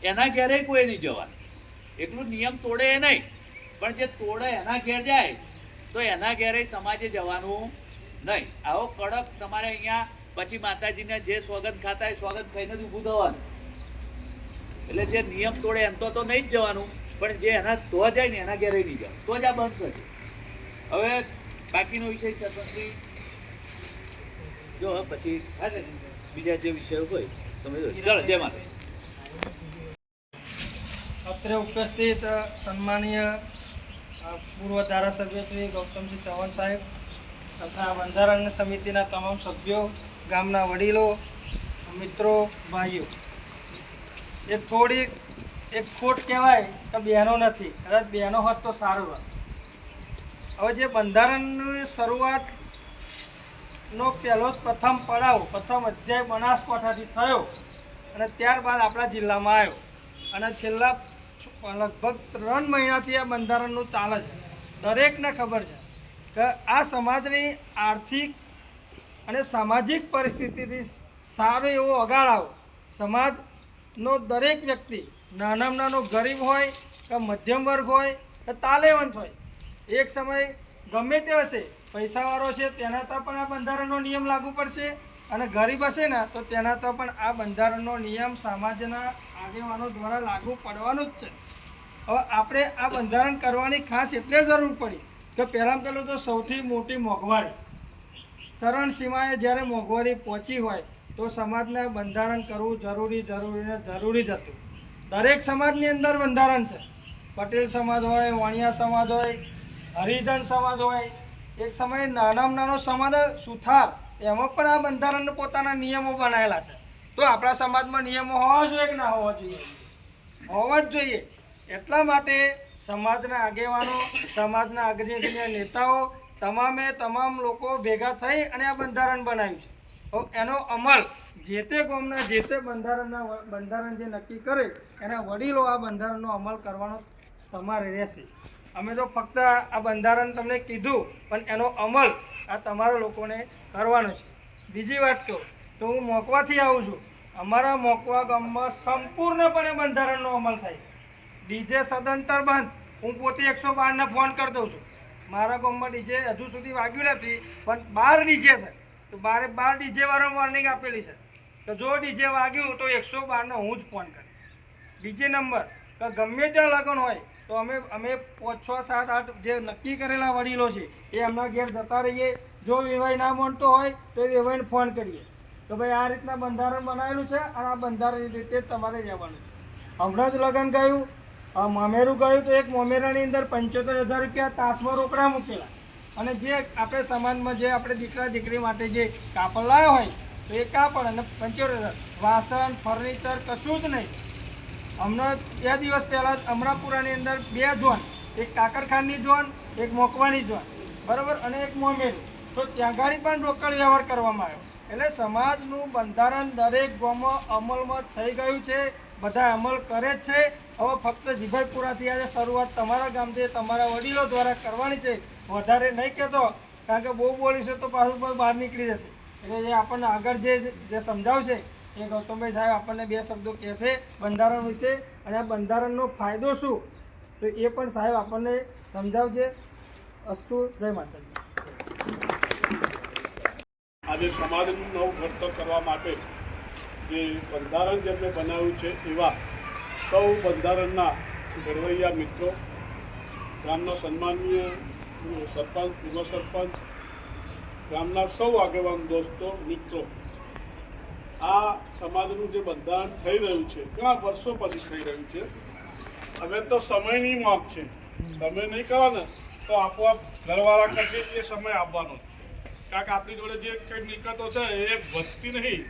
એના ઘેરે કોઈ નહીં જવાનું. એટલું નિયમ તોડે એ નહીં, પણ જે તોડે એના ઘેર જાય તો એના ઘેરે સમાજે જવાનું નહીં. આવો કડક તમારે અહીંયા પછી માતાજીને જે સ્વાગત ખાતા હોય સ્વાગત ખાઈને જ ઊભું થવાનું. એટલે જે નિયમ તોડે એમ તો નહીં જ જવાનું, પણ જે એના તો જાય ને એના ઘેરે નહીં જવાનું, તો જ આ બંધ થશે. હવે બાકીનો વિષય સરપંચની જો પછી બીજા જે વિષયો હોય તમે જો. ચલો, જય માતા. અત્રે ઉપસ્થિત સન્માનીય પૂર્વ ધારાસભ્ય શ્રી ગૌતમસિંહ ચૌહાણ સાહેબ તથા બંધારણ સમિતિના તમામ સભ્યો, ગામના વડીલો, મિત્રો, ભાઈઓ, એક ખોટ કહેવાય કે બહેનો નથી. કદાચ બહેનો હોત તો સારું હોત. હવે જે બંધારણની શરૂઆતનો પહેલો પ્રથમ પડાવ, પ્રથમ અધ્યાય બનાસકાંઠાથી થયો અને ત્યારબાદ આપણા જિલ્લામાં આવ્યો, અને છેલ્લા લગભગ 3 મહિનાથી આ બંધારણનું ચાલે છે. દરેકને ખબર છે કે આ સમાજની આર્થિક અને સામાજિક પરિસ્થિતિથી સારો એવો અગાળાવો સમાજનો દરેક વ્યક્તિ, નાનામાં નાનો ગરીબ હોય કે મધ્યમ વર્ગ હોય કે તાલેવંત હોય, એક સમય ગમે તે હશે, પૈસાવાળો છે તેના તો પણ આ બંધારણનો નિયમ લાગુ પડશે, અને ગરીબ હશે ને તો તેના તો પણ આ બંધારણનો નિયમ સમાજના આગેવાનો દ્વારા લાગુ પડવાનું જ છે. હવે આપણે આ બંધારણ કરવાની ખાસ એટલે જરૂર પડી કે પહેલાં પહેલું તો સૌથી મોટી મોંઘવારી, ચરણ સીમાએ જ્યારે મોંઘવારી પહોંચી હોય તો સમાજને બંધારણ કરવું જરૂરી જ હતું. દરેક સમાજની અંદર બંધારણ છે. પટેલ સમાજ હોય, વાણિયા સમાજ હોય, હરિજન સમાજ હોય, એક સમયે નાનામાં નાનો સમાજ સુથાર, એમાં પણ આ બંધારણના પોતાના નિયમો બનાવેલા છે. તો આપણા સમાજમાં નિયમો હોવા જોઈએ કે ના હોવા જોઈએ? હોવા જ જોઈએ. એટલા માટે સમાજના આગેવાનો, સમાજના અગ્રણી નેતાઓ, તમામ લોકો ભેગા થઈ અને આ બંધારણ બનાવ્યું છે. એનો અમલ જે તે ગામના જે તે બંધારણ જે નક્કી કરે એના વડીલો આ બંધારણનો અમલ કરવાનો તમારે રહેશે. અમે તો ફક્ત આ બંધારણ તમને કીધું, પણ એનો અમલ આ તમારા લોકોને કરવાનો છે. બીજી વાત કહું તો હું મોકવાથી આવું છું. અમારા મોકવા ગામમાં સંપૂર્ણપણે બંધારણનો અમલ થાય છે. ડીજે સદંતર બંધ. હું પોતે 112ને ફોન કરી દઉં છું. મારા ગામમાં ડીજે હજુ સુધી વાગ્યું નથી, પણ 12 ડીજે છે, તો 12 ડીજે વાળો વોર્નિંગ આપેલી છે તો જો ડીજે વાગ્યું તો 112ને હું જ ફોન કરીશ. બીજી નંબર કે ગમે ત્યાં લગ્ન હોય તો અમે 5, 6, 7, 8 જે નક્કી કરેલા વડીલો છે એ એમના ઘેર જતા રહીએ. જો વેવાઈ ના માનતો હોય તો એ વેવાઈને ફોન કરીએ તો ભાઈ આ રીતના બંધારણ બનાવેલું છે અને આ બંધારણની રીતે તમારે રહેવાનું છે. હમણાં જ લગ્ન ગયું, મામેરું ગયું તો એક મોમેરાની અંદર 75,000 રૂપિયા તાસમાં રોકડા મૂકેલા, અને જે આપણે સમાજમાં જે આપણે દીકરા દીકરી માટે જે કાપડ લાવ્યા હોય તો એ કાપડ અને 75,000, વાસણ, ફર્નિચર કશું જ નહીં. હમણાં 2 દિવસ પહેલાં અમરાપુરાની અંદર 2 ઝોન, એક કાકરખાનની ઝોન, એક મોકવાની ઝોન, બરાબર, અને એક મોમેરું, તો ત્યાં ગાડી પણ રોકડ વ્યવહાર કરવામાં આવ્યો. એટલે સમાજનું બંધારણ દરેક ગામમાં અમલમાં થઈ ગયું છે, બધા અમલ કરે જ છે. હવે ફક્ત જીભાઈ પૂરા થયા છે, શરૂઆત તમારા ગામથી તમારા વડીલો દ્વારા કરવાની છે. વધારે નહીં કહેતો, કારણ કે બહુ બોલીશું તો પાછું બહાર નીકળી જશે. એટલે જે આપણને આગળ જે સમજાવશે એ ગૌતમભાઈ સાહેબ આપણને 2 શબ્દો કહેશે બંધારણ વિશે, અને આ બંધારણનો ફાયદો શું તો એ પણ સાહેબ આપણને સમજાવશે. અસ્તુ, જય માતાજી. આજે સમાજનું નવું ઘડતર કરવા માટે જે બંધારણ જેમણે બનાવ્યું છે એવા સૌ બંધારણના ઘડવૈયા મિત્રો, ગામના સન્માનીય સરપંચ, પૂર્વ સરપંચ, ગામના સૌ આગેવાન દોસ્તો, મિત્રો, આ સમાજનું જે બંધારણ થઈ રહ્યું છે ઘણા વર્ષો પછી થઈ રહ્યું છે. હવે તો સમયની માંગ છે, તમે નહીં કરો ને તો આપોઆપ ઘરવાળા કરશે એ સમય આવવાનો. કારણ કે આપણી જોડે જે કંઈ મિલકતો છે એ વધતી નહીં,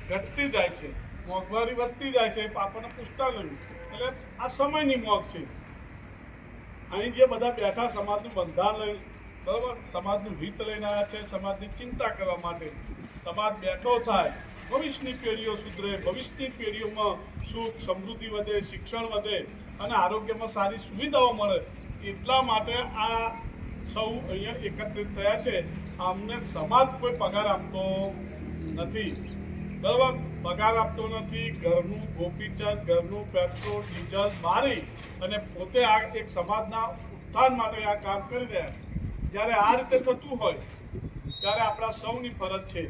ઘટતી જાય છે, મોંઘવારી વધતી જાય છે, આપણને પૂછતા નહીં. એટલે આ સમયની મોંઘ છે. અહીં જે બધા બેઠા સમાજનું બંધારણ લઈને, બરાબર, સમાજનું હિત લઈને આવ્યા છે, સમાજની ચિંતા કરવા માટે. સમાજ બેઠો થાય, ભવિષ્યની પેઢીઓ સુધરે, ભવિષ્યની પેઢીઓમાં સુખ સમૃદ્ધિ વધે, શિક્ષણ વધે અને આરોગ્યમાં સારી સુવિધાઓ મળે, એટલા માટે આ સૌ અહીંયા એકત્રિત થયા છે. અમને સમાજ કોઈ પગાર આપતો નથી, બરાબર, પગાર આપતો નથી. ઘરનું ગોપીચંદ, ઘરનું પેટ્રોલ ડીઝલ મારી અને પોતે આ એક સમાજના ઉત્થાન માટે આ કામ કરી રહ્યા. જ્યારે આ રીતે થતું હોય ત્યારે આપણા સૌની ફરજ છે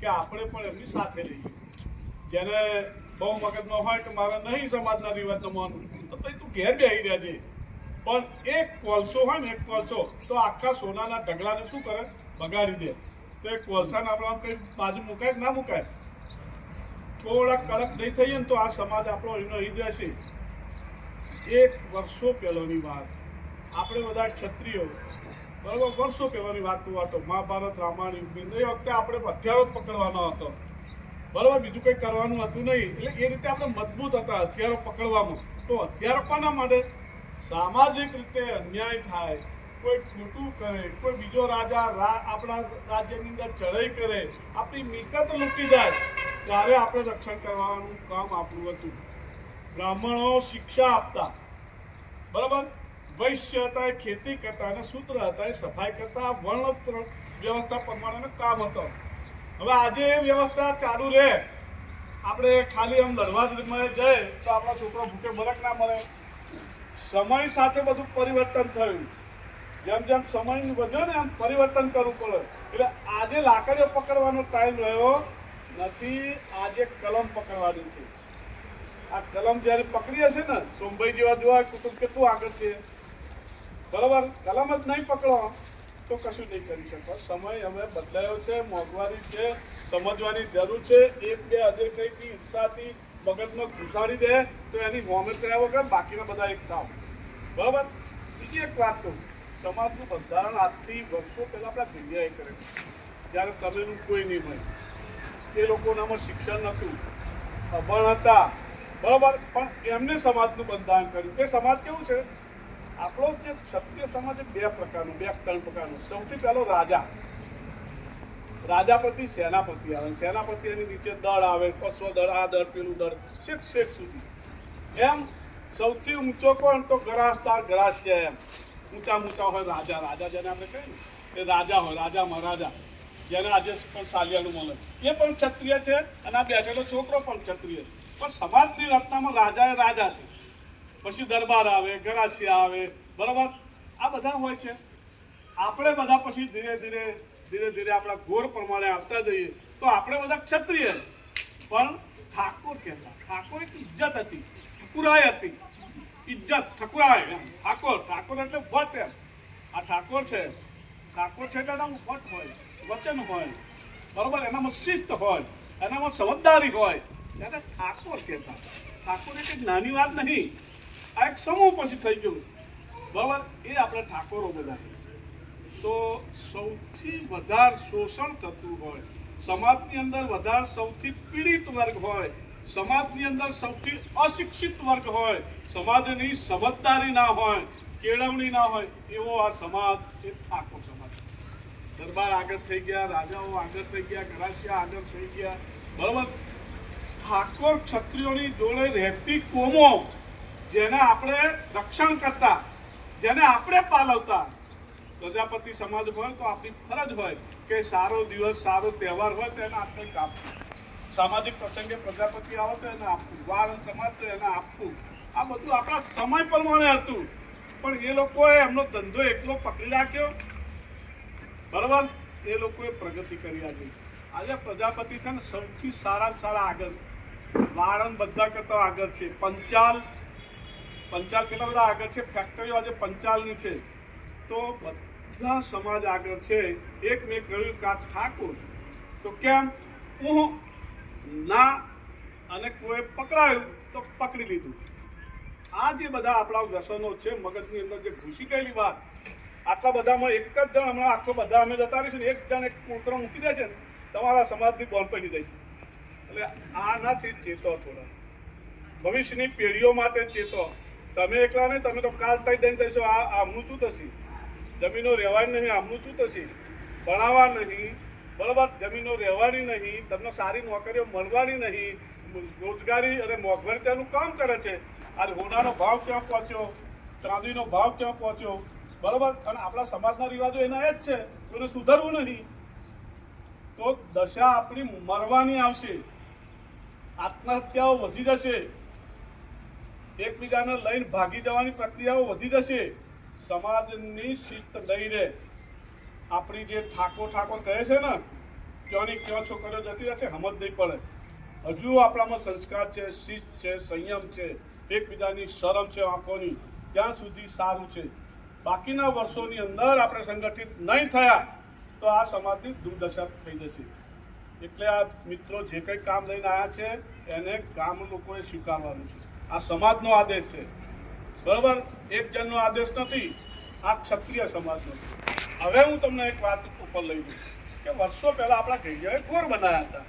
કે આપણે પણ એમની સાથે રહીએ. જેને બહુ મગજમાં હોય કે મારે નહીં સમાજના રિવાજ માનવું, તો તું ઘેર બેસી રહેજે. પણ એક કોલસો હોય ને, એક કોલસો તો આખા સોનાના ઢગલાને શું કરે? બગાડી દે. તો એ કોલસાને આપણે કંઈ બાજુ મુકાય કે ના મુકાય? થોડા કડક નહીં થઈએ ને તો આ સમાજ આપણો એનો રહી જશે. એક વર્ષો પહેલાની વાત, આપણે બધા ક્ષત્રિયો, બરાબર, વર્ષો પહેલાની વાત તો મહાભારત, રામાયણ, યુદ્ધ, એ વખતે આપણે હથિયારો જ પકડવાનો હતો, બરાબર, બીજું કંઈ કરવાનું હતું નહીં. એટલે એ રીતે આપણે મજબૂત હતા હથિયારો પકડવામાં. તો હથિયારો કોના માટે? સામાજિક રીતે અન્યાય થાય, કોઈ ખોટું કરે, કોઈ બીજો રાજા આપણા રાજ્યની અંદર ચડાઈ કરે, આપણી મિલકત લૂંટી જાય, ત્યારે આપણે રક્ષણ કરવાનું કામ આપણું હતું. બ્રાહ્મણો શિક્ષા આપતા, બરાબર, વૈશ્ય હતા એ ખેતી કરતા, અને શૂદ્ર હતા એ સફાઈ કરતા. વર્ણ વ્યવસ્થા પ્રમાણેનું કામ હતો. હવે આજે એ વ્યવસ્થા ચાલુ રહે, આપણે ખાલી આમ લડવા જાય તો આપણા છોકરો ભૂખે મરક ના મળે. સમય સાથે બધું પરિવર્તન થયું. જેમ જેમ સમય વધ્યો ને એમ પરિવર્તન કરવું પડે. એટલે આજે લાકડીઓ પકડવાનો ટાઈમ રહ્યો નથી, આજે કલમ પકડવાની છે. આ કલમ જ્યારે પકડી હશે ને, સોમભાઈ જેવા જોવા કુટુંબ કેટલું આગળ છે, બરાબર, કલમ જ નહીં પકડો તો કશું નહીં કરી શકો. સમય હવે બદલાયો છે, મોંઘવારી છે, સમજવાની જરૂર છે. એક બે હજે કંઈથી ઈર્ષાથી મગજમાં ઘુસાડી દે તો એની મોમેન્ટ કર્યા વગર બાકીના બધા એક કામ, બરાબર. બીજી એક વાત કહું, સમાજનું બંધારણ આજથી વર્ષો પહેલાં આપણા ભીડિયાએ કરે, જ્યારે તમેનું કોઈ નહીં હોય. એ લોકોનામાં શિક્ષણ નહોતું, અભણ હતા, બરાબર, પણ એમને સમાજનું બંધારણ કર્યું. એ સમાજ કેવું છે? આપણો જે ક્ષત્રિય સમાજ 2 પ્રકારનો, 2-3 પ્રકારનો. સૌથી પહેલો રાજા, રાજાપતિ, સેનાપતિ આવે. સેનાપતિ એની નીચે દળ આવે, 500 દળ, આ દળ, પેલું દળ, છેક સુધી. એમ સૌથી ઊંચો કોણ? તો ગરાસદાર, ગરાસ્ય. એમ ઊંચા હોય રાજા. રાજા જેને આપણે કહીએ ને, એ રાજા હોય, રાજા મહારાજા, જેને આજે પણ સાલિયાનું મળે. એ પણ ક્ષત્રિય છે, અને આ બેઠેલો છોકરો પણ ક્ષત્રિય. પણ સમાજની રચનામાં રાજા એ રાજા છે. પછી દરબાર આવે, ગરાસિયા આવે, બરાબર, આ બધા હોય છે. આપણે બધા પછી ધીરે ધીરે આપણા ગોર પ્રમાણે આવતા જઈએ તો આપણે બધા ક્ષત્રિય. પણ ઠાકોર કહેતા, ઠાકોર એક ઇજ્જત હતી, ઠકુરાય હતી, ઇજ્જત, ઠકુરાય. એમ ઠાકોર એટલે વટ. એમ આ ઠાકોર છે એટલે એનામાં વટ હોય, વચન હોય, બરાબર, એનામાં શિસ્ત હોય, એનામાં સમજદારી હોય, ત્યારે ઠાકોર કહેતા. ઠાકોર એ કંઈક નાની વાત નહીં, આ એક સમૂહ પછી થઈ ગયું, બરાબર. એ આપણે ઠાકોરો બધા. તો સૌથી વધારે શોષણ થતું હોય સમાજની અંદર, વધારે સૌથી પીડિત વર્ગ હોય સમાજની અંદર, સૌથી અશિક્ષિત વર્ગ હોય, સમાજની સમજદારી ના હોય, કેળવણી ના હોય, એવો આ સમાજ એ ઠાકોર સમાજ. દરબાર આગળ થઈ ગયા, રાજાઓ આગળ થઈ ગયા, ગરાસિયા આગળ થઈ ગયા, બરોબર. ઠાકોર ક્ષત્રિયોની જોડે રહેતી કોમો જેને આપણે રક્ષણ કરતા, જેને આપણે પાલવતા, પ્રજાપતિ સમાજ હોય તો આપણી ફરજ હોય કે સારો દિવસ, સારો તહેવાર હોય તો એને આપણે આપવું. સામાજિક પ્રસંગે પ્રજાપતિ આવે તો એને આપવું, વાળંદ સમાજ તો એને આપવું. આ બધું આપણા સમય પ્રમાણે હતું, પણ એ લોકોએ એમનો ધંધો એટલો પકડી રાખ્યો, બરાબર. એ લોકોએ પ્રગતિ કરી આજે પ્રજાપતિ છે ને સૌથી સારામાં સારા આગળ, વાળંદ બધા કરતા આગળ છે. પંચાલ કેટલા બધા આગળ છે, ફેક્ટરીઓ આજે પંચાલની છે, તો બધા સમાજ આગળ છે. એક મેં કહ્યું કે આ ઠાકોર તો કેમ હું ના, અને કોઈ પકડાયું તો પકડી લીધું. આ જે બધા આપણા વ્યસનો છે મગજની અંદર જે ઘૂસી ગયેલી વાત, આટલા બધામાં એક જ જણ હમણાં આખો બધા અમે જતા રહીશું ને એક જણ એક કૂતરો મૂકી દે છે ને તમારા સમાજની બોલ પડી જાય છે. એટલે આનાથી ચેતો, થોડા ભવિષ્યની પેઢીઓ માટે ચેતો. તમે એકલા નહીં, તમે તો કાલ થઈ દઈને જઈશો. આમનું શું થશે? જમીનો રહેવાની નહીં, આમનું શું થશે? ભણાવવા નહીં, બરાબર, જમીનો રહેવાની નહીં, તમને સારી નોકરીઓ મળવાની નહીં, રોજગારી અને મોંઘવારી તેનું કામ કરે છે. આજે હોનાનો ભાવ ક્યાં પહોંચ્યો, ચાંદીનો ભાવ ક્યાં પહોંચ્યો, બરાબર. અને આપણા સમાજના રિવાજો એના એ જ છે, એને સુધરવું નહીં તો દશા આપણી મરવાની આવશે, આત્મહત્યાઓ વધી જશે, એકબીજાને લઈને ભાગી જવાની પ્રક્રિયાઓ વધી જશે. સમાજની શિસ્ત નહીં રહે. આપણી જે ઠાકોર કહે છે ને, ક્યાંની ક્યાં છોકરીઓ જતી રહેશે સમજ નહીં પડે. હજુ આપણામાં સંસ્કાર છે, શિસ્ત છે, સંયમ છે, એકબીજાની શરમ છે આંખોની, ત્યાં સુધી સારું છે. બાકીના વર્ષોની અંદર આપણે સંગઠિત નહીં થયા તો આ સમાજની દુર્દશા થઈ જશે. એટલે આ મિત્રો જે કંઈ કામ લઈને આવ્યા છે એને ગામ લોકોએ સ્વીકારવાનું છે. આ સમાજનો આદેશ છે, બરાબર, એક જણનો આદેશ નથી, આ ક્ષત્રિય સમાજનો. હવે હું તમને એક વાત ઉપર લઈ દઉં કે વર્ષો પહેલા આપણા ઘડિયાએ ગોર બનાવ્યા હતા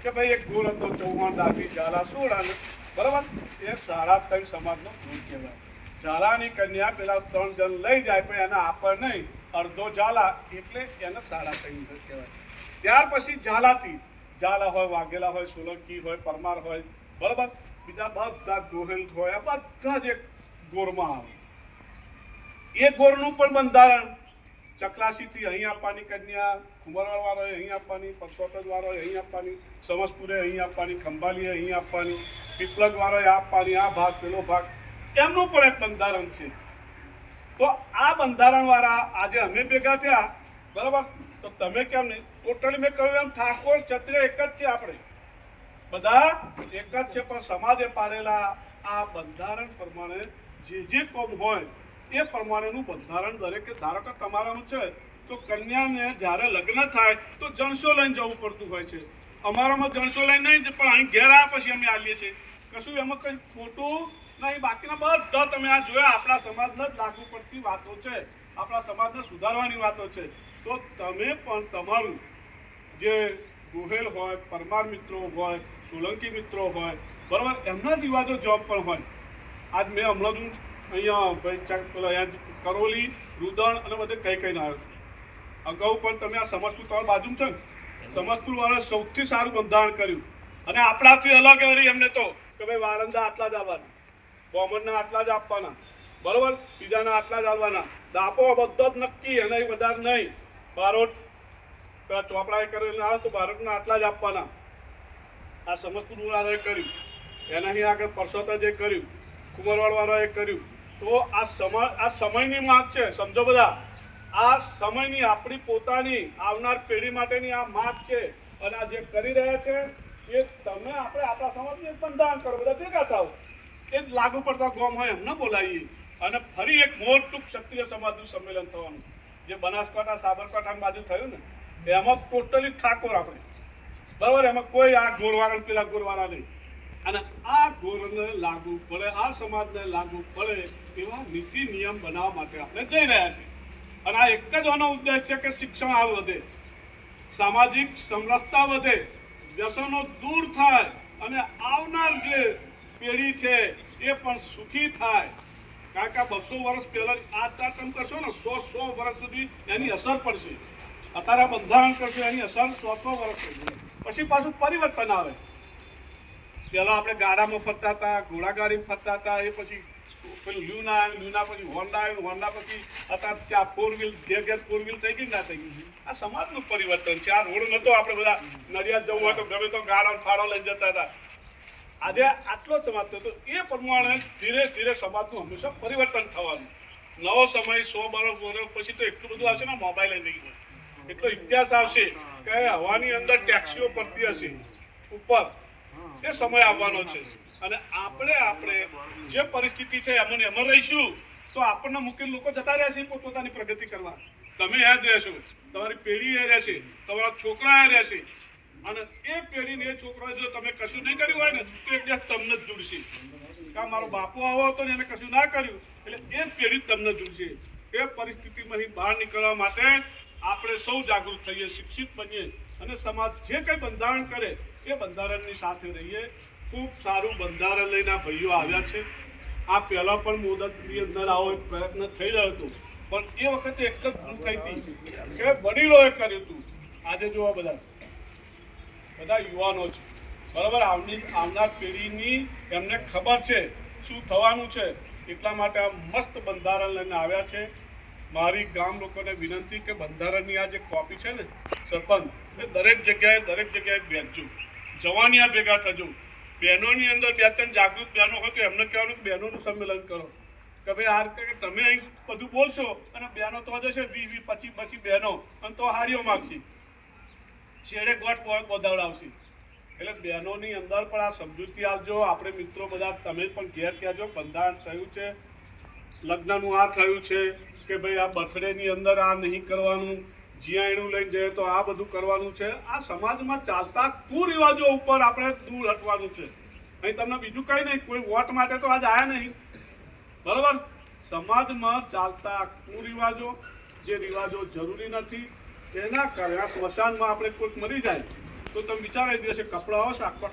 કે ભાઈ એક ગોર હતો, ચૌહાણ, ડાભી, ઝાલા, સોડાને, બરાબર. એ 3.5 સમાજનો ગોર કહેવાય. ઝાલાની કન્યા પેલા 3 જણ લઈ જાય પણ એને આપે નહીં, અડધો ઝાલા, એટલે એને 3.5 કહેવાય. ત્યાર પછી ઝાલા હોય, વાઘેલા હોય, સોલંકી હોય, પરમાર હોય, બરાબર, બીજા બધા ગોહિલ હોય, આ બધા જ એક ગોરમાં આવે. એ ગોરનું પણ બંધારણ ચકલાસીથી અહીં આપવાની કન્યા, ખુમરવાડ વાળો અહીં આપવાની, પરસોતજ વાળો અહીં આપવાની, સમસપુરે અહીં આપવાની, ખંભાલીએ અહીં આપવાની, પીપલગ વાળો આપવાની, આ ભાગ પેલો ભાગ, એમનું પણ એક બંધારણ છે. તો આ બંધારણ વાળા આજે અમે ભેગા થયા, બરાબર, તો તમે કેમ નહીં? ટોટલી મેં કહ્યું એમ ઠાકોર ક્ષત્રિય એક જ છે, આપણે બધા એક જ છે, પણ સમાજે પાડેલા આ બંધારણ પ્રમાણે જે કોમ હોય એ પ્રમાણેનું બંધારણ દરેકે. ધારો કે તમારાનું છે તો કન્યાને જ્યારે લગ્ન થાય તો જણસો લઈને જવું પડતું હોય છે. અમારામાં જણસો લઈને નહીં, પણ અહીં ઘેર આવ્યા પછી અમે આવીએ છીએ. કશું એમાં કંઈ ખોટું નહીં. બાકીના બધા તમે આ જોયા આપણા સમાજને જ લાગુ પડતી વાતો છે, આપણા સમાજને સુધારવાની વાતો છે. તો તમે પણ તમારું જે ગોહેલ હોય, પરમાર મિત્રો હોય, સોલંકી મિત્રો હોય, બરાબર, એમના રિવાજો જોબ પણ હોય. આજ મેં હમણાં જ અહીંયા ભાઈ કરોલી, રુદણ અને બધે કઈ આવ્યો છું. અગાઉ પણ તમે આ સમસ્તપુર તમારી બાજુ છે ને, સમસ્તપુર વાળા સૌથી સારું બંધારણ કર્યું. અને આપણાથી અલગ કરી એમને તો કે ભાઈ વાળંદા આટલા જ આવવાના, કોમનના આટલા જ આપવાના, બરાબર, બીજાના આટલા જ આવવાના, દાપો બધો જ નક્કી, એના વધારે નહીં. બારોટ ચોપડાએ કરેલું આવે તો બારોટના આટલા જ આપવાના. આ સમસ્તપુર વાળાએ કર્યું, એનાથી આગળ પરસોતજે કર્યું, કુંવરવાડ વાળાએ કર્યું. તો આ સમયની માંગ છે, સમજો બધા. આ સમયની આપણી પોતાની આવનાર પેઢી માટેની આ માંગ છે. અને આ જે કરી રહ્યા છે એ તમે આપણે આપણા સમાજને બંધારણ કરો, બધા ભેગા થાવ, એ લાગુ પડતા ગામ હોય એમને બોલાવીએ. અને ફરી એક મોટું ક્ષત્રિય સમાજનું સંમેલન થવાનું, જે બનાસકાંઠા, સાબરકાંઠા બાજુ થયું ને, એમાં ટોટલી ઠાકોર આપણે, બરાબર. એમાં કોઈ આ ગોરવાળા પેલા ગોરવાળા નહીં. અને આ ગોરને લાગુ પડે, આ સમાજને લાગુ પડે એવા નીતિ નિયમ બનાવવા માટે આપણે જઈ રહ્યા છીએ. અને આ એક જ આનો ઉદ્દેશ છે કે શિક્ષણ આ વધે, સામાજિક સમરસતા વધે, વ્યસનો દૂર થાય અને આવનાર જે પેઢી છે એ પણ સુખી થાય. કારણ કે 200 વર્ષ પહેલા આ તમે કરશો ને, 100 વર્ષ સુધી એની અસર પડશે. અત્યારે બંધારણ કરશે એની અસર 100 વર્ષ થઈ ગઈ. પછી પાછું પરિવર્તન આવે. પહેલા આપણે ગાડામાં ફરતા હતા, ઘોડાગાડીમાં ફરતા હતા, એ પછી પેલું લ્યુના પછી હોન્ડા પછી અત્યારે ત્યાં 4 વ્હીલ ઘેર 4 વ્હીલ થઈ ગઈ ના થઈ ગઈ. આ સમાજનું પરિવર્તન છે. આ રોડ નતો આપણે બધા નડિયાદ જવું હોય તો ગમે તો ગાડા ફાળો લઈ જતા હતા. આજે આટલો સમાજ થયો તો એ પ્રમાણે ધીરે ધીરે સમાજનું હંમેશા પરિવર્તન થવાનું. નવો સમય 100 વર્ષ પછી તો એટલું બધું આવશે ને, મોબાઈલ નહીં હોય એટલો ઇતિહાસ આવશે કે હવાની અંદર ટેક્સીઓ પડતી હશે ઉપર. એ સમય આવવાનો છે અને આપણે જે પરિસ્થિતિ છે એમાં એમાં રહીશું તો આપણને મૂકીને લોકો જતા રહેશે પોતપોતાની પ્રગતિ કરવા. તમે યાદ રહેશો, તમારી પેઢી એ રહેશે, તમારા છોકરા એ રહેશે અને એ પેઢીને એ છોકરા જો તમે કશું નહીં કર્યું હોય ને તો એક દિવસ તમને જ જોડશે. કે મારો બાપુ આવો હતો ને એને કશું ના કર્યું એટલે એ પેઢી તમને જોડશે. એ પરિસ્થિતિમાંથી બહાર નીકળવા માટે આપણે સૌ જાગૃત થઈએ, શિક્ષિત બનીએ અને સમાજ જે કંઈ બંધારણ કરે એ બંધારણની સાથે રહીએ. ખૂબ સારું બંધારણ લઈને આ ભાઈઓ આવ્યા છે. આ પહેલાં પણ મુદતની અંદર આવો એક પ્રયત્ન થઈ રહ્યો હતો પણ એ વખતે એક જ ભૂલ થઈ હતી કે વડીલોએ કર્યું હતું. આજે જો બધા યુવાનો છે બરાબર, આવનાર પેઢીની એમને ખબર છે શું થવાનું છે એટલા માટે આ મસ્ત બંધારણ લઈને આવ્યા છે. મારી ગામ લોકોને વિનંતી કે બંધારણની આ જે કોપી છે ને સરપંચ, એ દરેક જગ્યાએ બેસજો, જવાનિયા ભેગા થજો. બહેનોની અંદર 2-3 જાગૃત બહેનો હોય તો એમને કહેવાનું કે બહેનોનું સંમેલન કરો કે ભાઈ આ રીતે તમે અહીં બધું બોલશો અને બહેનો તો જશે 20-25 બહેનો અને તો હારીઓ માગશે, છેડે ગોઠ બોધાવડાવશે. એટલે બહેનોની અંદર પણ આ સમજૂતી આવજો. આપણે મિત્રો બધા તમે પણ ઘેર કહેજો બંધારણ થયું છે, લગ્નનું આ થયું છે કે ભાઈ આ બર્થડેની અંદર આ નહીં કરવાનું, જીયાણું લઈને જઈએ તો આ બધું કરવાનું છે. આ સમાજમાં ચાલતા કુરિવાજો ઉપર આપણે દૂર હટવાનું છે. અહીં તમને બીજું કંઈ નહીં, કોઈ વોટ માટે તો આજ આવ્યા નહીં બરાબર. સમાજમાં ચાલતા કુરિવાજો, જે રિવાજો જરૂરી નથી એના કારણે સ્મશાનમાં આપણે કોઈક મરી જાય તો તમે વિચારો દિવસે કપડાઓ શાકપાક